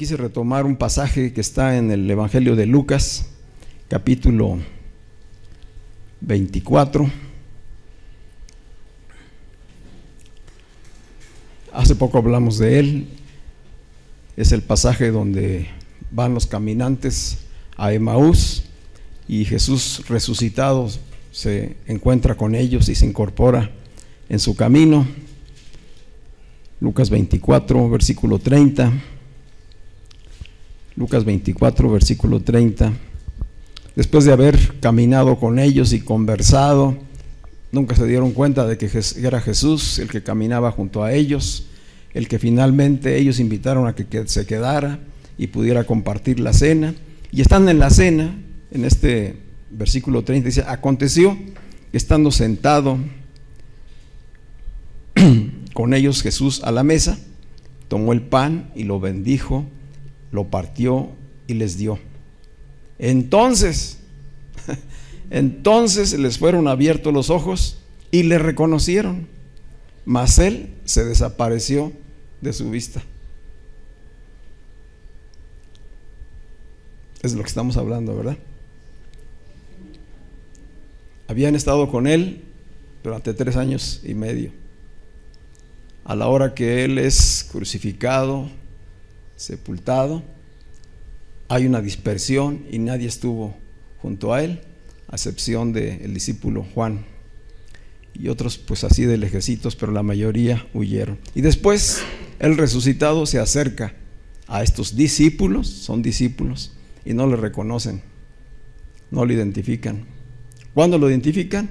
quise retomar un pasaje que está en el Evangelio de Lucas, capítulo 24. Hace poco hablamos de él. Es el pasaje donde van los caminantes a Emaús y Jesús resucitado se encuentra con ellos y se incorpora en su camino. Lucas 24, versículo 30. Lucas 24, versículo 30. Después de haber caminado con ellos y conversado, nunca se dieron cuenta de que era Jesús el que caminaba junto a ellos, el que finalmente ellos invitaron a que se quedara y pudiera compartir la cena. Y están en la cena, en este versículo 30, dice: aconteció que estando sentado con ellos Jesús a la mesa, tomó el pan y lo bendijo, lo partió y les dio. Entonces les fueron abiertos los ojos y le reconocieron, mas él se desapareció de su vista. Es de lo que estamos hablando, ¿verdad? Habían estado con él durante 3 años y medio. A la hora que él es crucificado, sepultado, hay una dispersión y nadie estuvo junto a él, a excepción del discípulo Juan y otros pues así de lejecitos, pero la mayoría huyeron. Y después el resucitado se acerca a estos discípulos, son discípulos, y no le reconocen, no lo identifican. ¿Cuándo lo identifican?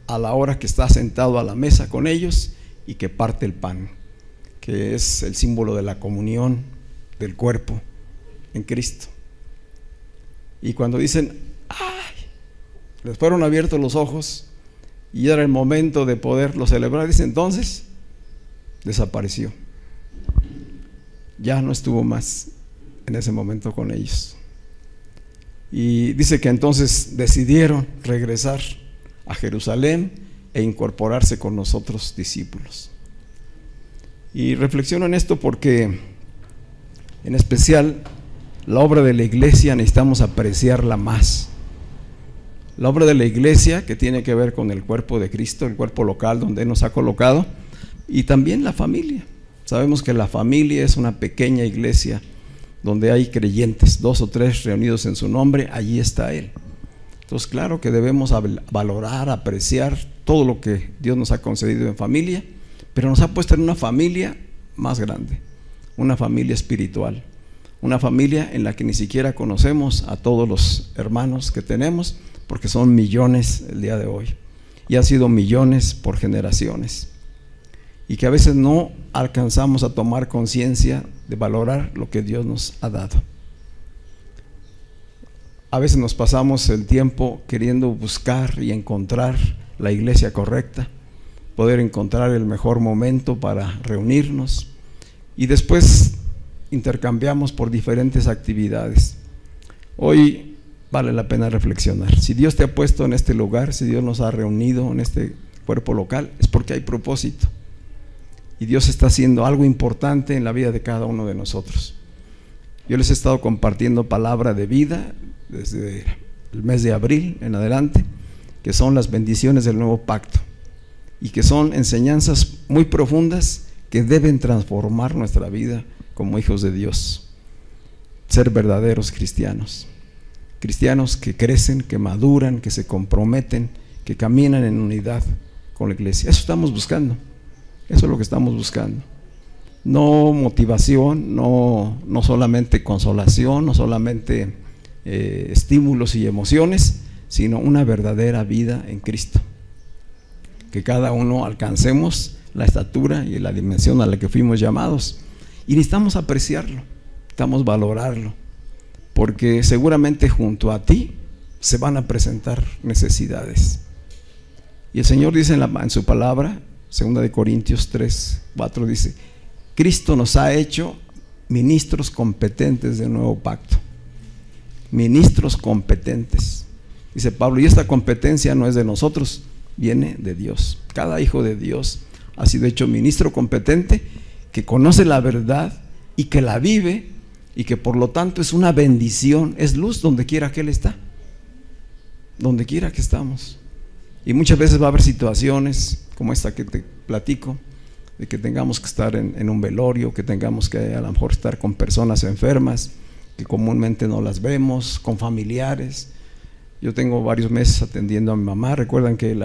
A la hora que está sentado a la mesa con ellos y que parte el pan, que es el símbolo de la comunión del cuerpo en Cristo. Y cuando dicen: ¡ay!, les fueron abiertos los ojos y era el momento de poderlo celebrar, dice, entonces desapareció. Ya no estuvo más en ese momento con ellos. Y dice que entonces decidieron regresar a Jerusalén e incorporarse con nosotros discípulos. Y reflexiono en esto porque en especial la obra de la iglesia necesitamos apreciarla más. La obra de la iglesia, que tiene que ver con el cuerpo de Cristo, el cuerpo local donde Él nos ha colocado, y también la familia. Sabemos que la familia es una pequeña iglesia donde hay creyentes, 2 o 3 reunidos en su nombre, allí está Él. Entonces claro que debemos valorar, apreciar todo lo que Dios nos ha concedido en familia, pero nos ha puesto en una familia más grande, una familia espiritual, una familia en la que ni siquiera conocemos a todos los hermanos que tenemos, porque son millones el día de hoy, y han sido millones por generaciones, y que a veces no alcanzamos a tomar conciencia de valorar lo que Dios nos ha dado. A veces nos pasamos el tiempo queriendo buscar y encontrar la iglesia correcta, poder encontrar el mejor momento para reunirnos, y después intercambiamos por diferentes actividades. Hoy vale la pena reflexionar. Si Dios te ha puesto en este lugar, si Dios nos ha reunido en este cuerpo local, es porque hay propósito. Y Dios está haciendo algo importante en la vida de cada uno de nosotros. Yo les he estado compartiendo palabra de vida desde el mes de abril en adelante, que son las bendiciones del nuevo pacto, y que son enseñanzas muy profundas que deben transformar nuestra vida como hijos de Dios. Ser verdaderos cristianos, cristianos que crecen, que maduran, que se comprometen, que caminan en unidad con la iglesia. Eso estamos buscando. Eso es lo que estamos buscando. No motivación, no solamente consolación, no solamente estímulos y emociones, sino una verdadera vida en Cristo. Que cada uno alcancemos la estatura y la dimensión a la que fuimos llamados. Y necesitamos apreciarlo, necesitamos valorarlo, porque seguramente junto a ti se van a presentar necesidades. Y el Señor dice en su palabra, 2 Corintios 3, 4, dice: Cristo nos ha hecho ministros competentes del nuevo pacto. Ministros competentes, dice Pablo, y esta competencia no es de nosotros, viene de Dios. Cada hijo de Dios ha sido hecho ministro competente, que conoce la verdad y que la vive y que por lo tanto es una bendición, es luz donde quiera que Él está, donde quiera que estamos. Y muchas veces va a haber situaciones como esta que te platico, de que tengamos que estar en un velorio, que tengamos que a lo mejor estar con personas enfermas, que comúnmente no las vemos, con familiares. Yo tengo varios meses atendiendo a mi mamá. Recuerdan que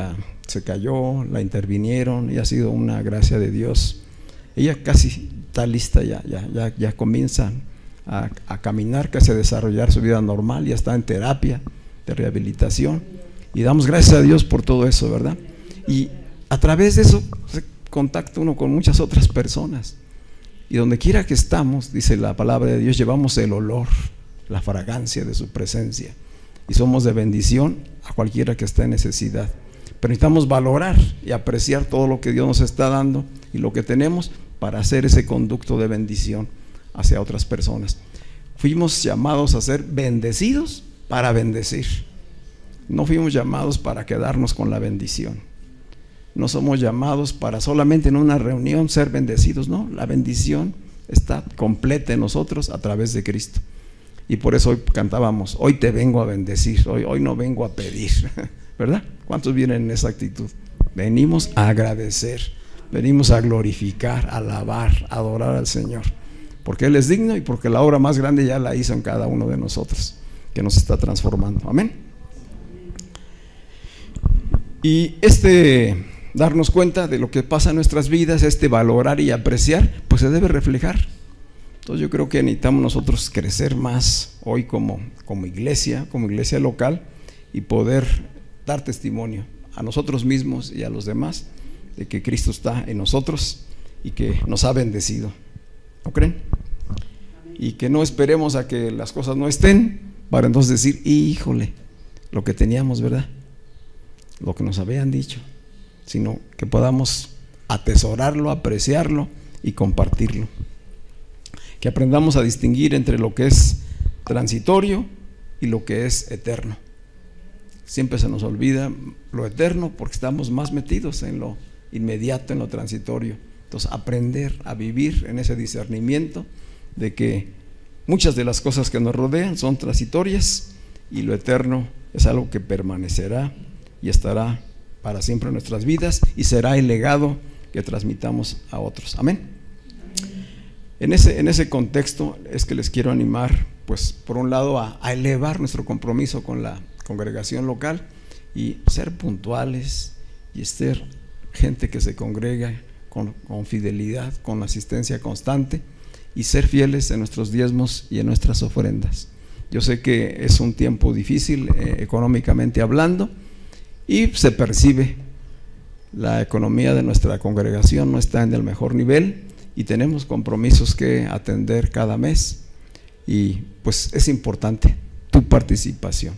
se cayó, la intervinieron y ha sido una gracia de Dios. Ella casi está lista, ya comienza a caminar, casi a desarrollar su vida normal, ya está en terapia de rehabilitación y damos gracias a Dios por todo eso, ¿verdad? Y a través de eso se contacta uno con muchas otras personas y donde quiera que estamos, dice la palabra de Dios, llevamos el olor, la fragancia de su presencia y somos de bendición a cualquiera que esté en necesidad. Pero necesitamos valorar y apreciar todo lo que Dios nos está dando y lo que tenemos para hacer ese conducto de bendición hacia otras personas. Fuimos llamados a ser bendecidos para bendecir. No fuimos llamados para quedarnos con la bendición. No somos llamados para solamente en una reunión ser bendecidos, no, la bendición está completa en nosotros a través de Cristo. Y por eso hoy cantábamos, hoy te vengo a bendecir, hoy no vengo a pedir, ¿verdad? ¿Cuántos vienen en esa actitud? Venimos a agradecer, venimos a glorificar, a alabar, a adorar al Señor, porque Él es digno y porque la obra más grande ya la hizo en cada uno de nosotros, que nos está transformando. Amén. Y darnos cuenta de lo que pasa en nuestras vidas, valorar y apreciar, pues se debe reflejar. Entonces yo creo que necesitamos nosotros crecer más hoy como iglesia local y poder dar testimonio a nosotros mismos y a los demás de que Cristo está en nosotros y que nos ha bendecido. ¿No creen? Y que no esperemos a que las cosas no estén para entonces decir, híjole, lo que teníamos, ¿verdad? Lo que nos habían dicho, sino que podamos atesorarlo, apreciarlo y compartirlo. Que aprendamos a distinguir entre lo que es transitorio y lo que es eterno. Siempre se nos olvida lo eterno porque estamos más metidos en lo inmediato, en lo transitorio. Entonces aprender a vivir en ese discernimiento de que muchas de las cosas que nos rodean son transitorias y lo eterno es algo que permanecerá y estará para siempre en nuestras vidas y será el legado que transmitamos a otros. Amén. En ese contexto es que les quiero animar, pues por un lado a elevar nuestro compromiso con la congregación local y ser puntuales y ser gente que se congrega con fidelidad, con asistencia constante y ser fieles en nuestros diezmos y en nuestras ofrendas. Yo sé que es un tiempo difícil económicamente hablando y se percibe la economía de nuestra congregación no está en el mejor nivel y tenemos compromisos que atender cada mes y pues es importante tu participación,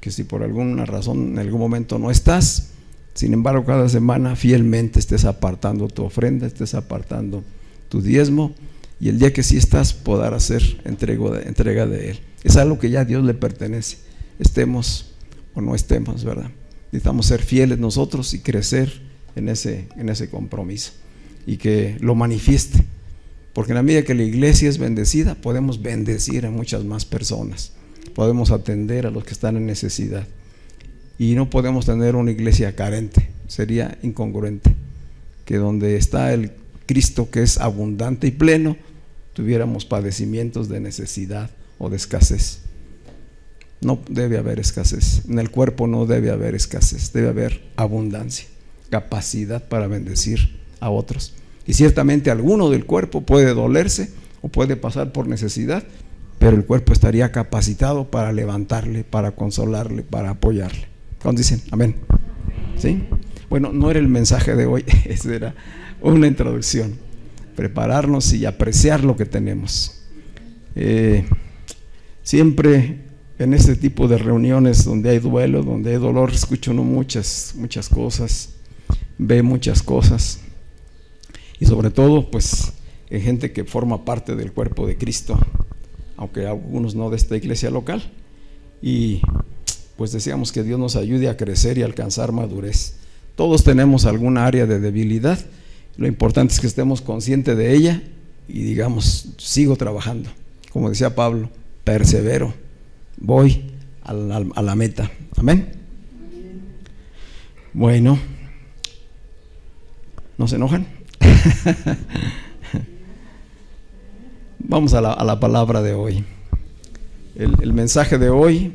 que si por alguna razón en algún momento no estás, sin embargo cada semana fielmente estés apartando tu ofrenda, estés apartando tu diezmo y el día que sí estás podrás hacer entrega de él. Es algo que ya a Dios le pertenece, estemos o no estemos, ¿verdad? Necesitamos ser fieles nosotros y crecer en ese compromiso y que lo manifieste, porque en la medida que la iglesia es bendecida podemos bendecir a muchas más personas, podemos atender a los que están en necesidad y no podemos tener una iglesia carente, sería incongruente que donde está el Cristo que es abundante y pleno tuviéramos padecimientos de necesidad o de escasez. No debe haber escasez, en el cuerpo no debe haber escasez, debe haber abundancia, capacidad para bendecir a otros. Y ciertamente alguno del cuerpo puede dolerse o puede pasar por necesidad, pero el cuerpo estaría capacitado para levantarle, para consolarle, para apoyarle. ¿Cuántos dicen? Amén. ¿Sí? Bueno, no era el mensaje de hoy, esa era una introducción. Prepararnos y apreciar lo que tenemos. Siempre en este tipo de reuniones donde hay duelo, donde hay dolor, escucha uno muchas cosas, ve muchas cosas y sobre todo pues en gente que forma parte del cuerpo de Cristo, aunque algunos no de esta iglesia local, y pues deseamos que Dios nos ayude a crecer y alcanzar madurez. Todos tenemos alguna área de debilidad, lo importante es que estemos conscientes de ella y digamos, sigo trabajando, como decía Pablo, persevero, voy a la meta. Amén. Bueno, ¿no se enojan? Vamos a la palabra de hoy. El mensaje de hoy,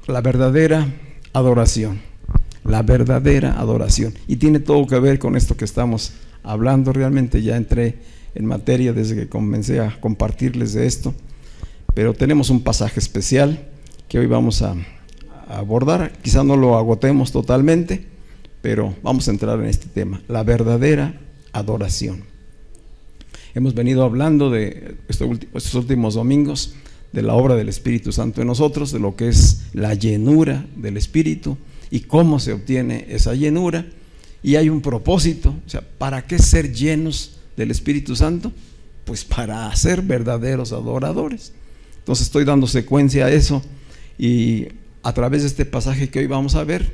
la verdadera adoración. La verdadera adoración. Y tiene todo que ver con esto que estamos hablando. Realmente ya entré en materia desde que comencé a compartirles de esto. Pero tenemos un pasaje especial que hoy vamos a abordar. Quizá no lo agotemos totalmente, pero vamos a entrar en este tema. La verdadera adoración. Hemos venido hablando de estos últimos domingos de la obra del Espíritu Santo en nosotros, de lo que es la llenura del Espíritu y cómo se obtiene esa llenura. Y hay un propósito, o sea, ¿para qué ser llenos del Espíritu Santo? Pues para ser verdaderos adoradores. Entonces estoy dando secuencia a eso, y a través de este pasaje que hoy vamos a ver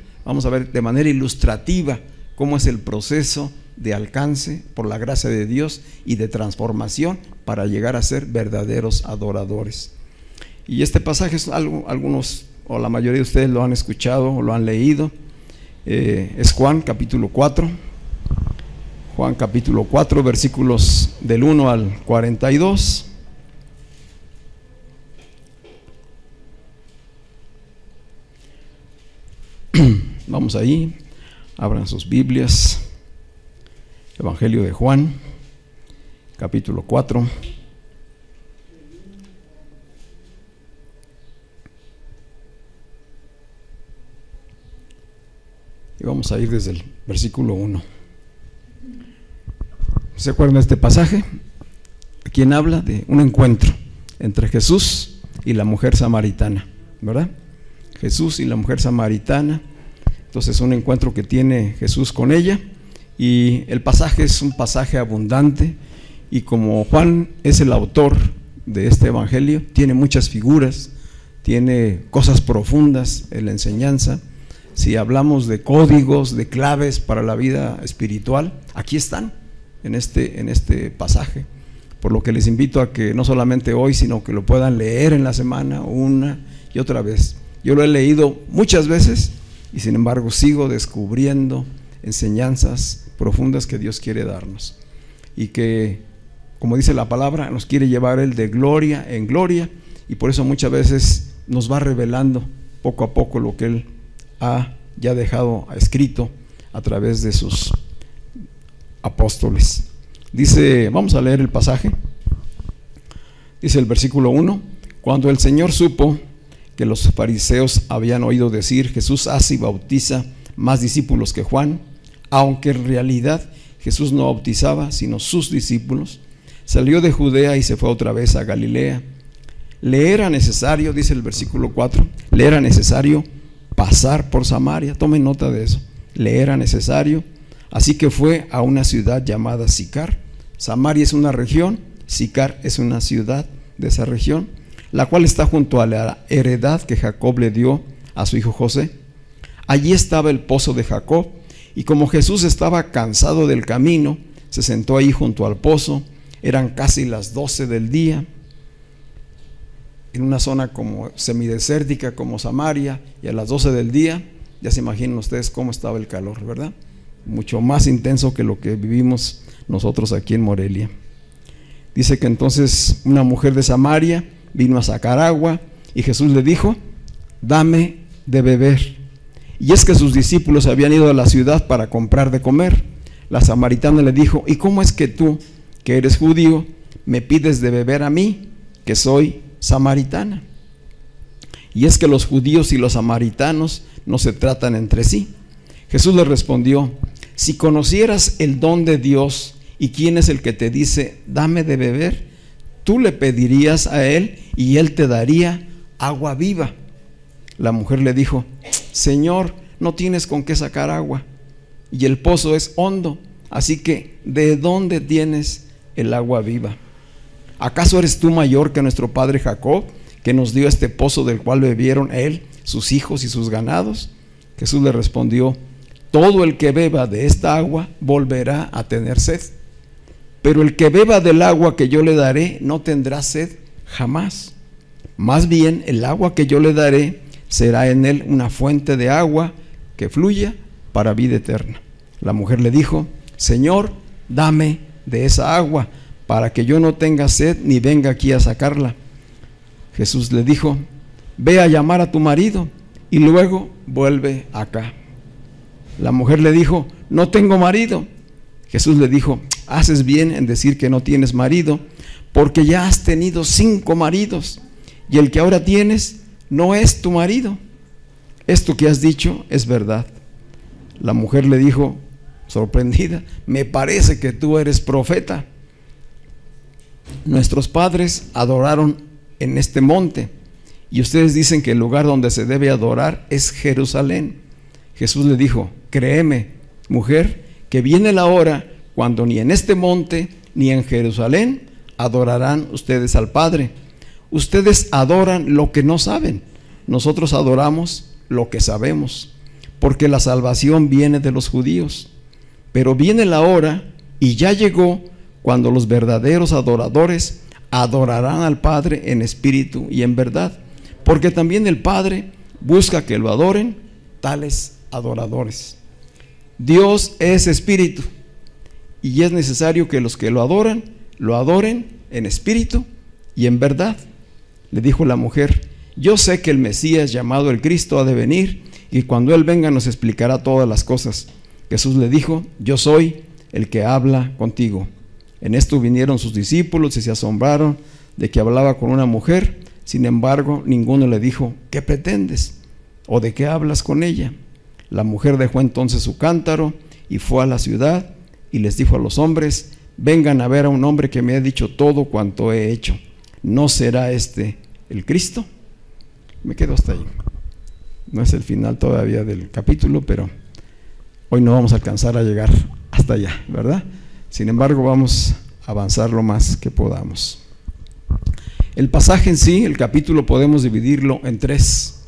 de manera ilustrativa cómo es el proceso de alcance por la gracia de Dios y de transformación para llegar a ser verdaderos adoradores. Y este pasaje es algo, algunos o la mayoría de ustedes lo han escuchado o lo han leído. Es Juan capítulo 4. Juan capítulo 4, versículos del 1 al 42. Vamos ahí, abran sus Biblias. Evangelio de Juan, capítulo 4. Y vamos a ir desde el versículo 1. ¿Se acuerdan de este pasaje? Quien habla de un encuentro entre Jesús y la mujer samaritana, ¿verdad? Jesús y la mujer samaritana. Entonces, un encuentro que tiene Jesús con ella. Y el pasaje es un pasaje abundante, y como Juan es el autor de este evangelio, tiene muchas figuras, tiene cosas profundas en la enseñanza. Si hablamos de códigos, de claves para la vida espiritual, aquí están en este pasaje. Por lo que les invito a que no solamente hoy, sino que lo puedan leer en la semana una y otra vez. Yo lo he leído muchas veces y sin embargo sigo descubriendo enseñanzas profundas que Dios quiere darnos, y que, como dice la palabra, nos quiere llevar Él de gloria en gloria, y por eso muchas veces nos va revelando poco a poco lo que Él ha ya dejado escrito a través de sus apóstoles. Dice, vamos a leer el pasaje. Dice el versículo 1: cuando el Señor supo que los fariseos habían oído decir, Jesús hace y bautiza más discípulos que Juan, aunque en realidad Jesús no bautizaba sino sus discípulos, salió de Judea y se fue otra vez a Galilea. Le era necesario, dice el versículo 4, le era necesario pasar por Samaria. Tomen nota de eso, le era necesario. Así que fue a una ciudad llamada Sicar. Samaria es una región, Sicar es una ciudad de esa región, la cual está junto a la heredad que Jacob le dio a su hijo José. Allí estaba el pozo de Jacob, y como Jesús estaba cansado del camino, se sentó ahí junto al pozo. Eran casi las 12 del día, en una zona como semidesértica como Samaria, y a las 12 del día, ya se imaginan ustedes cómo estaba el calor, ¿verdad? Mucho más intenso que lo que vivimos nosotros aquí en Morelia. Dice que entonces una mujer de Samaria vino a sacar agua, y Jesús le dijo, dame de beber. Y es que sus discípulos habían ido a la ciudad para comprar de comer. La samaritana le dijo, ¿y cómo es que tú, que eres judío, me pides de beber a mí, que soy samaritana? Y es que los judíos y los samaritanos no se tratan entre sí. Jesús le respondió, si conocieras el don de Dios y quién es el que te dice, dame de beber, tú le pedirías a él y él te daría agua viva. La mujer le dijo, Señor, no tienes con qué sacar agua, y el pozo es hondo, así que ¿de dónde tienes el agua viva? ¿Acaso eres tú mayor que nuestro padre Jacob, que nos dio este pozo del cual bebieron él, sus hijos y sus ganados? Jesús le respondió, todo el que beba de esta agua volverá a tener sed, pero el que beba del agua que yo le daré no tendrá sed jamás. Más bien el agua que yo le daré será en él una fuente de agua que fluya para vida eterna. La mujer le dijo: Señor, dame de esa agua para que yo no tenga sed ni venga aquí a sacarla. Jesús le dijo: ve a llamar a tu marido y luego vuelve acá. La mujer le dijo: no tengo marido. Jesús le dijo: haces bien en decir que no tienes marido, porque ya has tenido 5 maridos, y el que ahora tienes no es tu marido. Esto que has dicho es verdad. La mujer le dijo, sorprendida: me parece que tú eres profeta. Nuestros padres adoraron en este monte, y ustedes dicen que el lugar donde se debe adorar es Jerusalén. Jesús le dijo: créeme, mujer, que viene la hora cuando ni en este monte ni en Jerusalén adorarán ustedes al Padre. Ustedes adoran lo que no saben, nosotros adoramos lo que sabemos, porque la salvación viene de los judíos. Pero viene la hora, y ya llegó, cuando los verdaderos adoradores adorarán al Padre en espíritu y en verdad, porque también el Padre busca que lo adoren tales adoradores. Dios es espíritu, y es necesario que los que lo adoren en espíritu y en verdad. Le dijo la mujer: yo sé que el Mesías, llamado el Cristo, ha de venir, y cuando Él venga nos explicará todas las cosas. Jesús le dijo: yo soy el que habla contigo. En esto vinieron sus discípulos y se asombraron de que hablaba con una mujer. Sin embargo, ninguno le dijo: ¿qué pretendes? ¿O de qué hablas con ella? La mujer dejó entonces su cántaro y fue a la ciudad y les dijo a los hombres: vengan a ver a un hombre que me ha dicho todo cuanto he hecho. ¿No será este el Cristo? Me quedo hasta ahí. No es el final todavía del capítulo, pero hoy no vamos a alcanzar a llegar hasta allá, ¿verdad? Sin embargo, vamos a avanzar lo más que podamos. El pasaje en sí, el capítulo, podemos dividirlo en tres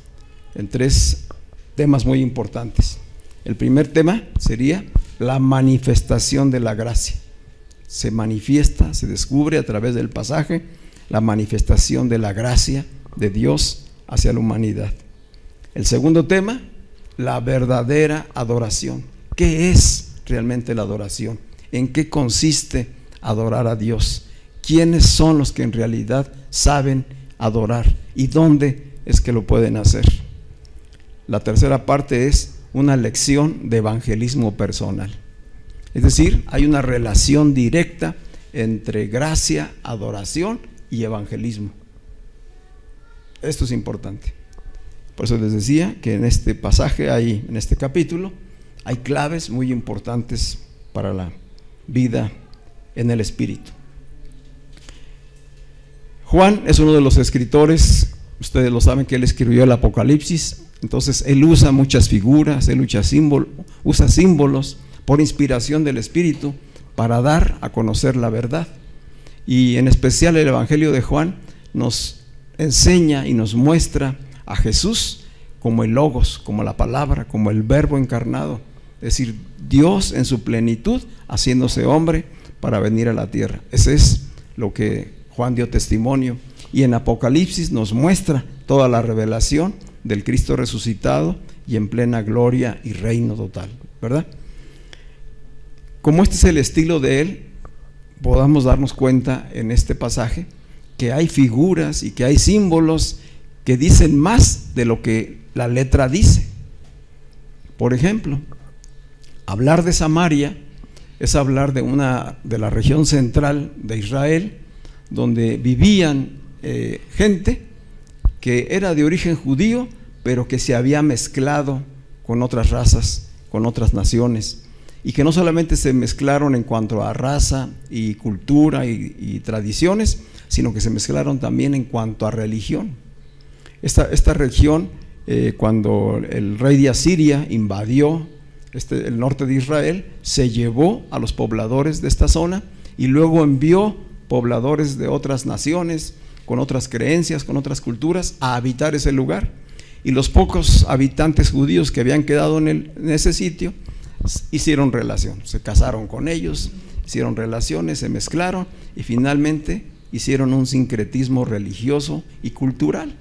temas muy importantes. El primer tema sería la manifestación de la gracia. Se manifiesta, se descubre a través del pasaje la manifestación de la gracia de Dios hacia la humanidad. El segundo tema, la verdadera adoración. ¿Qué es realmente la adoración? ¿En qué consiste adorar a Dios? ¿Quiénes son los que en realidad saben adorar? ¿Y dónde es que lo pueden hacer? La tercera parte es una lección de evangelismo personal. Es decir, hay una relación directa entre gracia, adoración y evangelismo. Esto es importante. Por eso les decía que en este pasaje, en este capítulo, hay claves muy importantes para la vida en el Espíritu. Juan es uno de los escritores, ustedes lo saben, que él escribió el Apocalipsis. Entonces él usa muchas figuras, él usa símbolos por inspiración del Espíritu para dar a conocer la verdad. Y en especial el Evangelio de Juan nos enseña y nos muestra a Jesús como el Logos, como la palabra, como el Verbo encarnado. Es decir, Dios en su plenitud haciéndose hombre para venir a la tierra. Ese es lo que Juan dio testimonio. Y en Apocalipsis nos muestra toda la revelación del Cristo resucitado y en plena gloria y reino total, ¿verdad? Como este es el estilo de él, podamos darnos cuenta en este pasaje que hay figuras y que hay símbolos que dicen más de lo que la letra dice. Por ejemplo, hablar de Samaria es hablar de la región central de Israel, donde vivían gente que era de origen judío, pero que se había mezclado con otras razas, con otras naciones, y que no solamente se mezclaron en cuanto a raza y cultura y tradiciones, sino que se mezclaron también en cuanto a religión. Esta región, cuando el rey de Asiria invadió el norte de Israel, se llevó a los pobladores de esta zona y luego envió pobladores de otras naciones, con otras creencias, con otras culturas, a habitar ese lugar. Y los pocos habitantes judíos que habían quedado en ese sitio hicieron relación, se casaron con ellos, hicieron relaciones, se mezclaron y finalmente hicieron un sincretismo religioso y cultural.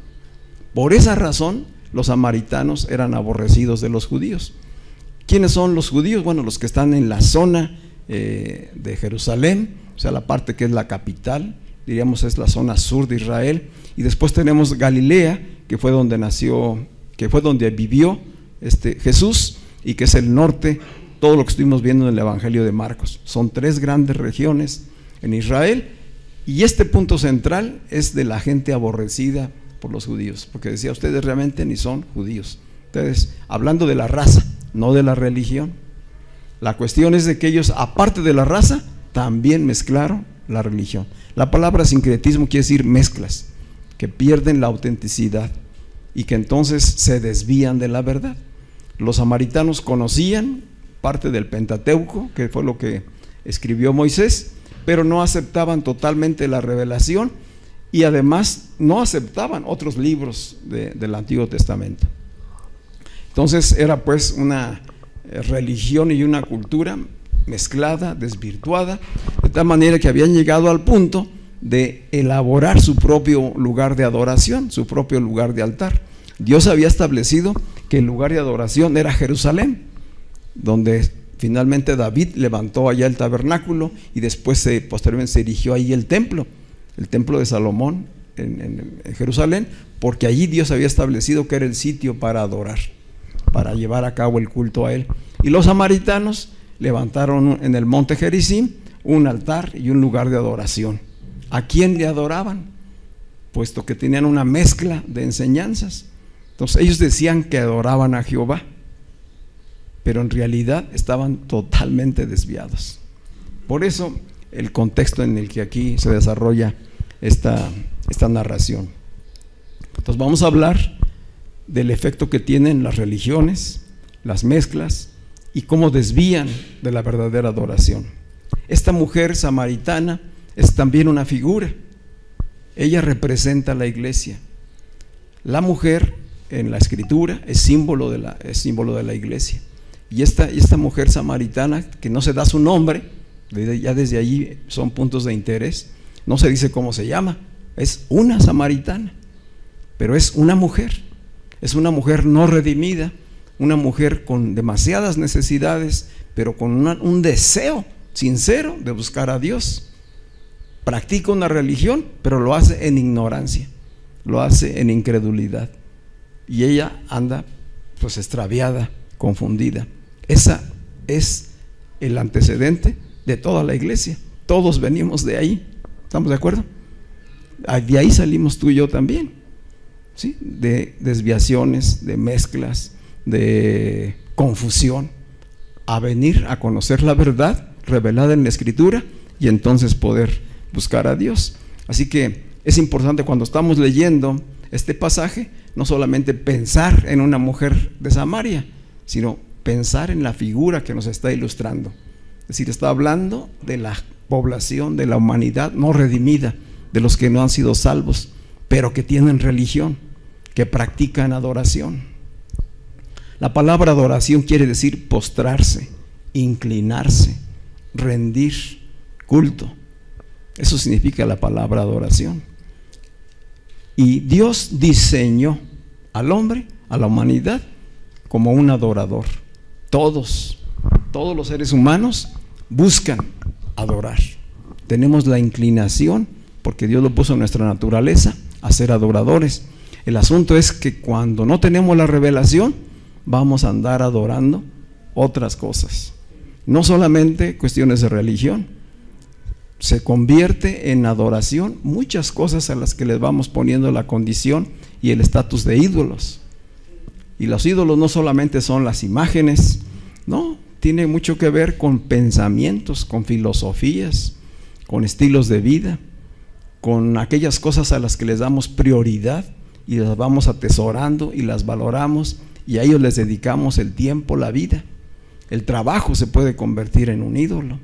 Por esa razón, los samaritanos eran aborrecidos de los judíos. ¿Quiénes son los judíos? Bueno, los que están en la zona de Jerusalén, o sea, la parte que es la capital, diríamos es la zona sur de Israel, y después tenemos Galilea, que fue donde nació, que fue donde vivió Jesús, y que es el norte, todo lo que estuvimos viendo en el Evangelio de Marcos. Son 3 grandes regiones en Israel, y este punto central es de la gente aborrecida por los judíos, porque decía, ustedes realmente ni son judíos. Entonces, hablando de la raza, no de la religión. La cuestión es de que ellos, aparte de la raza, también mezclaron la religión. La palabra sincretismo quiere decir mezclas, que pierden la autenticidad y que entonces se desvían de la verdad. Los samaritanos conocían parte del Pentateuco, que fue lo que escribió Moisés, pero no aceptaban totalmente la revelación y además no aceptaban otros libros del Antiguo Testamento. Entonces era pues una religión y una cultura mezclada, desvirtuada, de tal manera que habían llegado al punto de elaborar su propio lugar de adoración, su propio lugar de altar. Dios había establecido que el lugar de adoración era Jerusalén, donde finalmente David levantó allá el tabernáculo y después posteriormente se erigió ahí el templo de Salomón en Jerusalén, porque allí Dios había establecido que era el sitio para adorar, para llevar a cabo el culto a él. Y los samaritanos levantaron en el monte Gerizim un altar y un lugar de adoración. ¿A quién le adoraban? Puesto que tenían una mezcla de enseñanzas. Entonces ellos decían que adoraban a Jehová, pero en realidad estaban totalmente desviados. Por eso el contexto en el que aquí se desarrolla esta narración. Entonces vamos a hablar del efecto que tienen las religiones, las mezclas y cómo desvían de la verdadera adoración. Esta mujer samaritana es también una figura. Ella representa a la iglesia. La mujer en la escritura es símbolo de la iglesia. Y esta mujer samaritana, que no se da su nombre, ya desde allí son puntos de interés, no se dice cómo se llama, es una samaritana, pero es una mujer no redimida, una mujer con demasiadas necesidades, pero con un deseo sincero de buscar a Dios. Practica una religión, pero lo hace en ignorancia, lo hace en incredulidad, y ella anda pues extraviada, confundida. Esa es el antecedente de toda la iglesia. Todos venimos de ahí, ¿estamos de acuerdo? De ahí salimos tú y yo también, ¿sí? De desviaciones, de mezclas, de confusión, a venir a conocer la verdad revelada en la Escritura y entonces poder buscar a Dios. Así que es importante cuando estamos leyendo este pasaje, no solamente pensar en una mujer de Samaria, sino pensar en la figura que nos está ilustrando. Es decir, está hablando de la población, de la humanidad no redimida, de los que no han sido salvos, pero que tienen religión, que practican adoración. La palabra adoración quiere decir postrarse, inclinarse, rendir, culto. Eso significa la palabra adoración. Y Dios diseñó al hombre, a la humanidad, como un adorador. Todos los seres humanos buscan adorar. Tenemos la inclinación, porque Dios lo puso en nuestra naturaleza, a ser adoradores. El asunto es que cuando no tenemos la revelación, vamos a andar adorando otras cosas. No solamente cuestiones de religión, se convierte en adoración muchas cosas a las que les vamos poniendo la condición y el estatus de ídolos. Y los ídolos no solamente son las imágenes, no, tiene mucho que ver con pensamientos, con filosofías, con estilos de vida, con aquellas cosas a las que les damos prioridad y las vamos atesorando y las valoramos y a ellos les dedicamos el tiempo, la vida. El trabajo se puede convertir en un ídolo,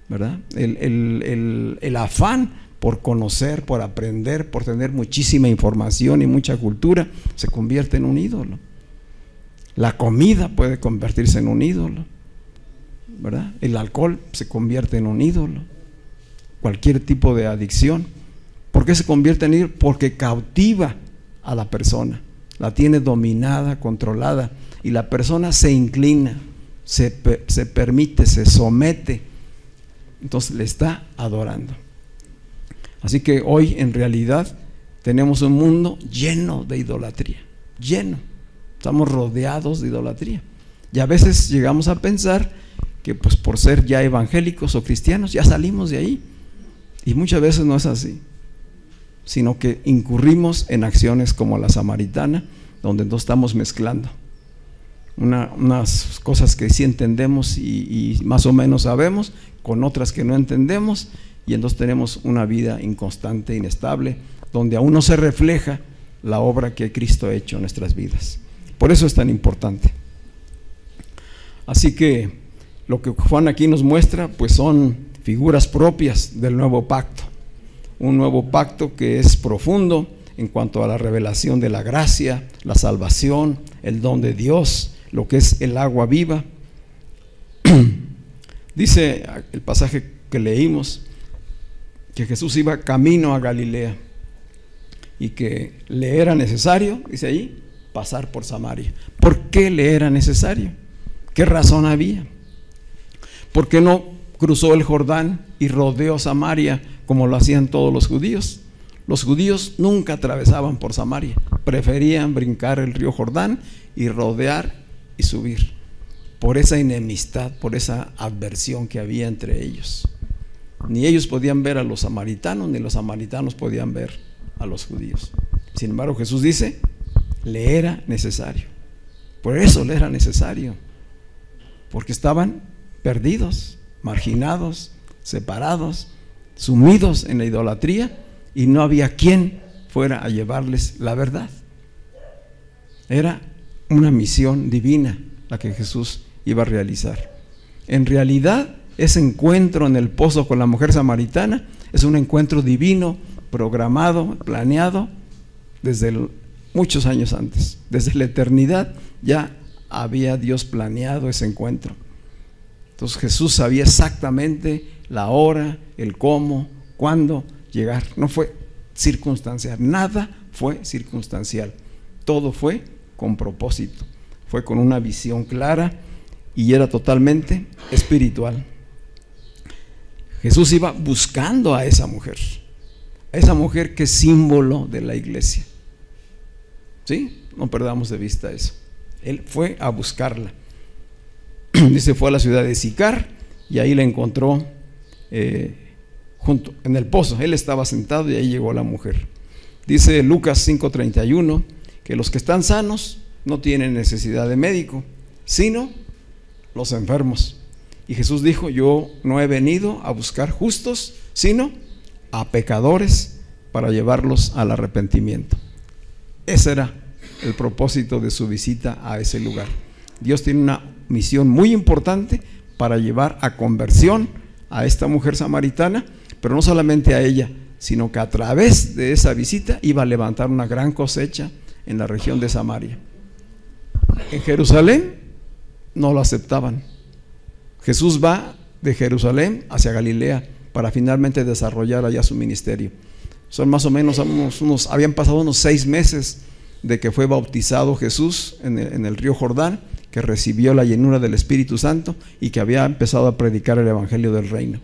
¿verdad? El afán por conocer, por aprender, por tener muchísima información y mucha cultura se convierte en un ídolo. La comida puede convertirse en un ídolo, ¿verdad? El alcohol se convierte en un ídolo. Cualquier tipo de adicción. ¿Por qué se convierte en ídolo? Porque cautiva a la persona, la tiene dominada, controlada, y la persona se inclina, se permite, se somete, entonces le está adorando. Así que hoy en realidad tenemos un mundo lleno de idolatría, lleno, estamos rodeados de idolatría, y a veces llegamos a pensar que pues por ser ya evangélicos o cristianos ya salimos de ahí, y muchas veces no es así, sino que incurrimos en acciones como la samaritana, donde no estamos mezclando unas cosas que sí entendemos y más o menos sabemos, con otras que no entendemos, y entonces tenemos una vida inconstante, inestable, donde aún no se refleja la obra que Cristo ha hecho en nuestras vidas. Por eso es tan importante. Así que lo que Juan aquí nos muestra pues son figuras propias del nuevo pacto, un nuevo pacto que es profundo en cuanto a la revelación de la gracia, la salvación, el don de Dios, lo que es el agua viva. Dice el pasaje que leímos que Jesús iba camino a Galilea y que le era necesario, dice ahí, pasar por Samaria. ¿Por qué le era necesario? ¿Qué razón había? ¿Por qué no cruzó el Jordán y rodeó Samaria como lo hacían todos los judíos? Los judíos nunca atravesaban por Samaria, preferían brincar el río Jordán y rodear y subir, por esa enemistad, por esa adversión que había entre ellos. Ni ellos podían ver a los samaritanos, ni los samaritanos podían ver a los judíos. Sin embargo, Jesús dice, le era necesario. Por eso le era necesario, porque estaban perdidos, marginados, separados, sumidos en la idolatría, y no había quien fuera a llevarles la verdad. Era una misión divina la que Jesús iba a realizar. En realidad, ese encuentro en el pozo con la mujer samaritana es un encuentro divino, programado, planeado desde muchos años antes. Desde la eternidad ya había Dios planeado ese encuentro. Entonces Jesús sabía exactamente la hora, el cómo, cuándo llegar. No fue circunstancial, nada fue circunstancial, todo fue con propósito, fue con una visión clara y era totalmente espiritual. Jesús iba buscando a esa mujer que es símbolo de la iglesia. ¿Sí? No perdamos de vista eso. Él fue a buscarla. Dice, fue a la ciudad de Sicar y ahí la encontró junto en el pozo. Él estaba sentado y ahí llegó la mujer. Dice Lucas 5:31 que los que están sanos no tienen necesidad de médico, sino los enfermos. Y Jesús dijo, yo no he venido a buscar justos, sino a pecadores para llevarlos al arrepentimiento. Ese era el propósito de su visita a ese lugar. Dios tiene una misión muy importante para llevar a conversión a esta mujer samaritana, pero no solamente a ella, sino que a través de esa visita iba a levantar una gran cosecha en la región de Samaria. En Jerusalén no lo aceptaban. Jesús va de Jerusalén hacia Galilea para finalmente desarrollar allá su ministerio. Son más o menos habían pasado unos 6 meses de que fue bautizado Jesús en el río Jordán, que recibió la llenura del Espíritu Santo y que había empezado a predicar el evangelio del reino.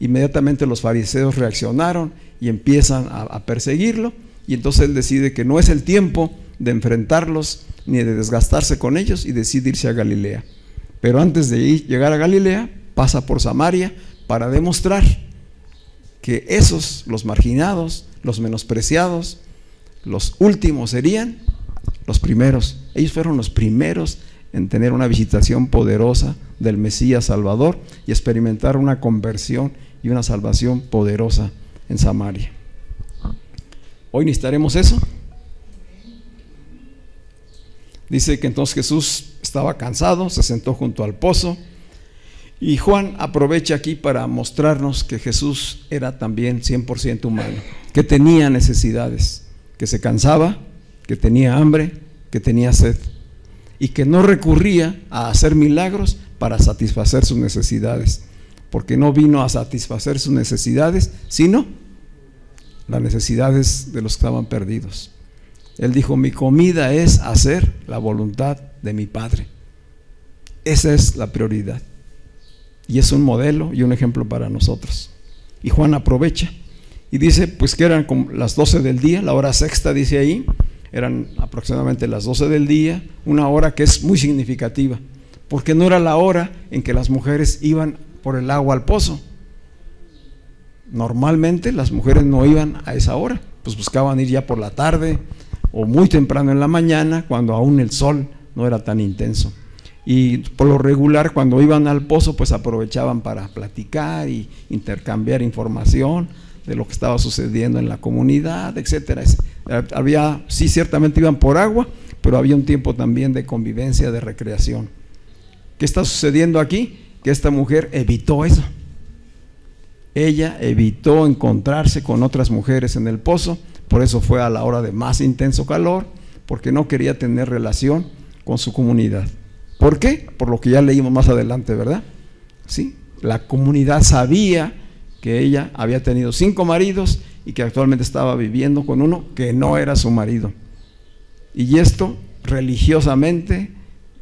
Inmediatamente los fariseos reaccionaron y empiezan a perseguirlo, y entonces él decide que no es el tiempo de enfrentarlos ni de desgastarse con ellos, y decide irse a Galilea. Pero antes de llegar a Galilea, pasa por Samaria para demostrar que esos, los marginados, los menospreciados, los últimos serían los primeros. Ellos fueron los primeros en tener una visitación poderosa del Mesías Salvador y experimentar una conversión y una salvación poderosa en Samaria. Hoy necesitaremos eso. Dice que entonces Jesús estaba cansado, se sentó junto al pozo, y Juan aprovecha aquí para mostrarnos que Jesús era también 100% humano, que tenía necesidades, que se cansaba, que tenía hambre, que tenía sed, y que no recurría a hacer milagros para satisfacer sus necesidades, porque no vino a satisfacer sus necesidades, sino las necesidades de los que estaban perdidos. Él dijo: mi comida es hacer la voluntad de mi Padre. Esa es la prioridad. Y es un modelo y un ejemplo para nosotros. Y Juan aprovecha y dice pues que eran como las 12 del día, la hora sexta dice ahí, eran aproximadamente las 12 del día, una hora que es muy significativa, porque no era la hora en que las mujeres iban por el agua al pozo. Normalmente las mujeres no iban a esa hora, pues buscaban ir ya por la tarde o muy temprano en la mañana, cuando aún el sol no era tan intenso. Y por lo regular cuando iban al pozo pues aprovechaban para platicar y intercambiar información de lo que estaba sucediendo en la comunidad, etcétera. Había, sí, ciertamente iban por agua, pero había un tiempo también de convivencia, de recreación. ¿Qué está sucediendo aquí? Que esta mujer evitó eso. Ella evitó encontrarse con otras mujeres en el pozo, por eso fue a la hora de más intenso calor, porque no quería tener relación con su comunidad. ¿Por qué? Por lo que ya leímos más adelante, ¿verdad? Sí, la comunidad sabía que ella había tenido 5 maridos y que actualmente estaba viviendo con uno que no era su marido. Y esto religiosamente,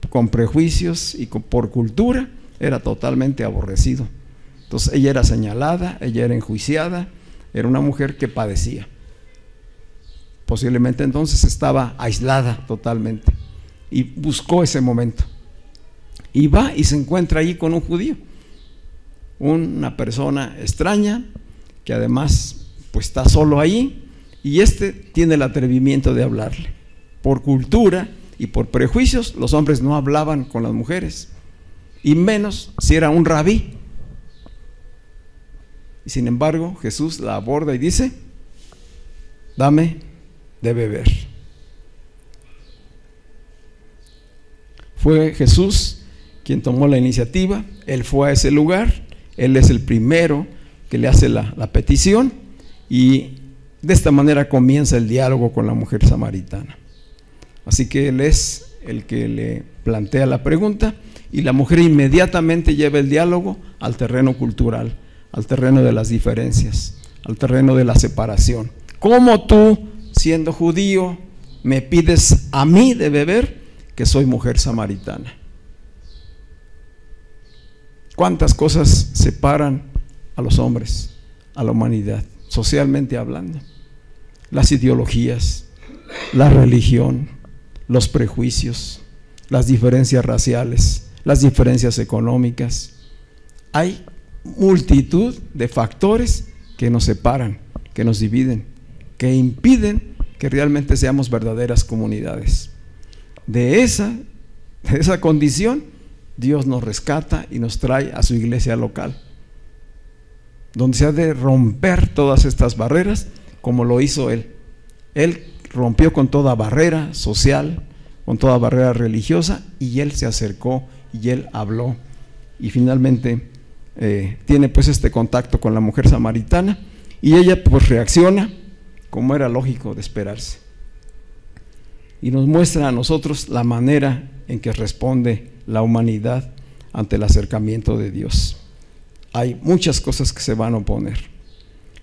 con prejuicios y por cultura, era totalmente aborrecido. Entonces ella era señalada, ella era enjuiciada, era una mujer que padecía. Posiblemente entonces estaba aislada totalmente y buscó ese momento. Y va y se encuentra allí con un judío, una persona extraña que además pues está solo ahí, y tiene el atrevimiento de hablarle. Por cultura y por prejuicios los hombres no hablaban con las mujeres, y menos si era un rabí. Y sin embargo Jesús la aborda y dice: dame de beber. Fue Jesús quien tomó la iniciativa, él fue a ese lugar, él es el primero que le hace la petición, y de esta manera comienza el diálogo con la mujer samaritana. Así que él es el que le plantea la pregunta, y la mujer inmediatamente lleva el diálogo al terreno cultural, al terreno de las diferencias, al terreno de la separación. ¿Cómo tú, siendo judío, me pides a mí de beber, que soy mujer samaritana? ¿Cuántas cosas separan a los hombres, a la humanidad, socialmente hablando? Las ideologías, la religión, los prejuicios, las diferencias raciales, las diferencias económicas. Hay multitud de factores que nos separan, que nos dividen, que impiden que realmente seamos verdaderas comunidades. De esa condición Dios nos rescata y nos trae a su iglesia local, donde se ha de romper todas estas barreras, como lo hizo Él. Él rompió con toda barrera social, con toda barrera religiosa, y Él se acercó y Él habló, y finalmente tiene pues este contacto con la mujer samaritana, y ella pues reacciona como era lógico de esperarse, y nos muestra a nosotros la manera en que responde la humanidad ante el acercamiento de Dios. Hay muchas cosas que se van a oponer.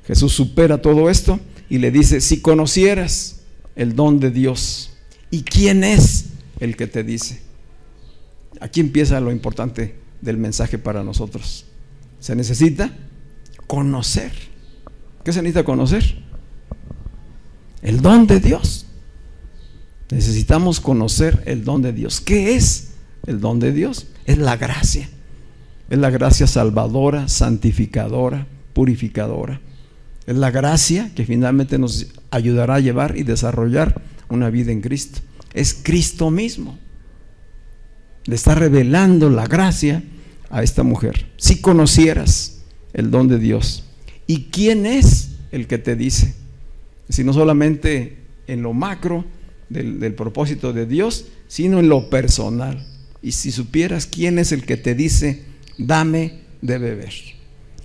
Jesús supera todo esto y le dice: si conocieras el don de Dios, ¿y quién es el que te dice? Aquí empieza lo importante del mensaje para nosotros. Se necesita conocer. ¿Qué se necesita conocer? El don de Dios. Necesitamos conocer el don de Dios. ¿Qué es el don de Dios? Es la gracia. Es la gracia salvadora, santificadora, purificadora. Es la gracia que finalmente nos ayudará a llevar y desarrollar una vida en Cristo. Es Cristo mismo. Le está revelando la gracia a esta mujer. Si conocieras el don de Dios. ¿Y quién es el que te dice? Si no solamente en lo macro del propósito de Dios, sino en lo personal. Y si supieras quién es el que te dice: dame de beber.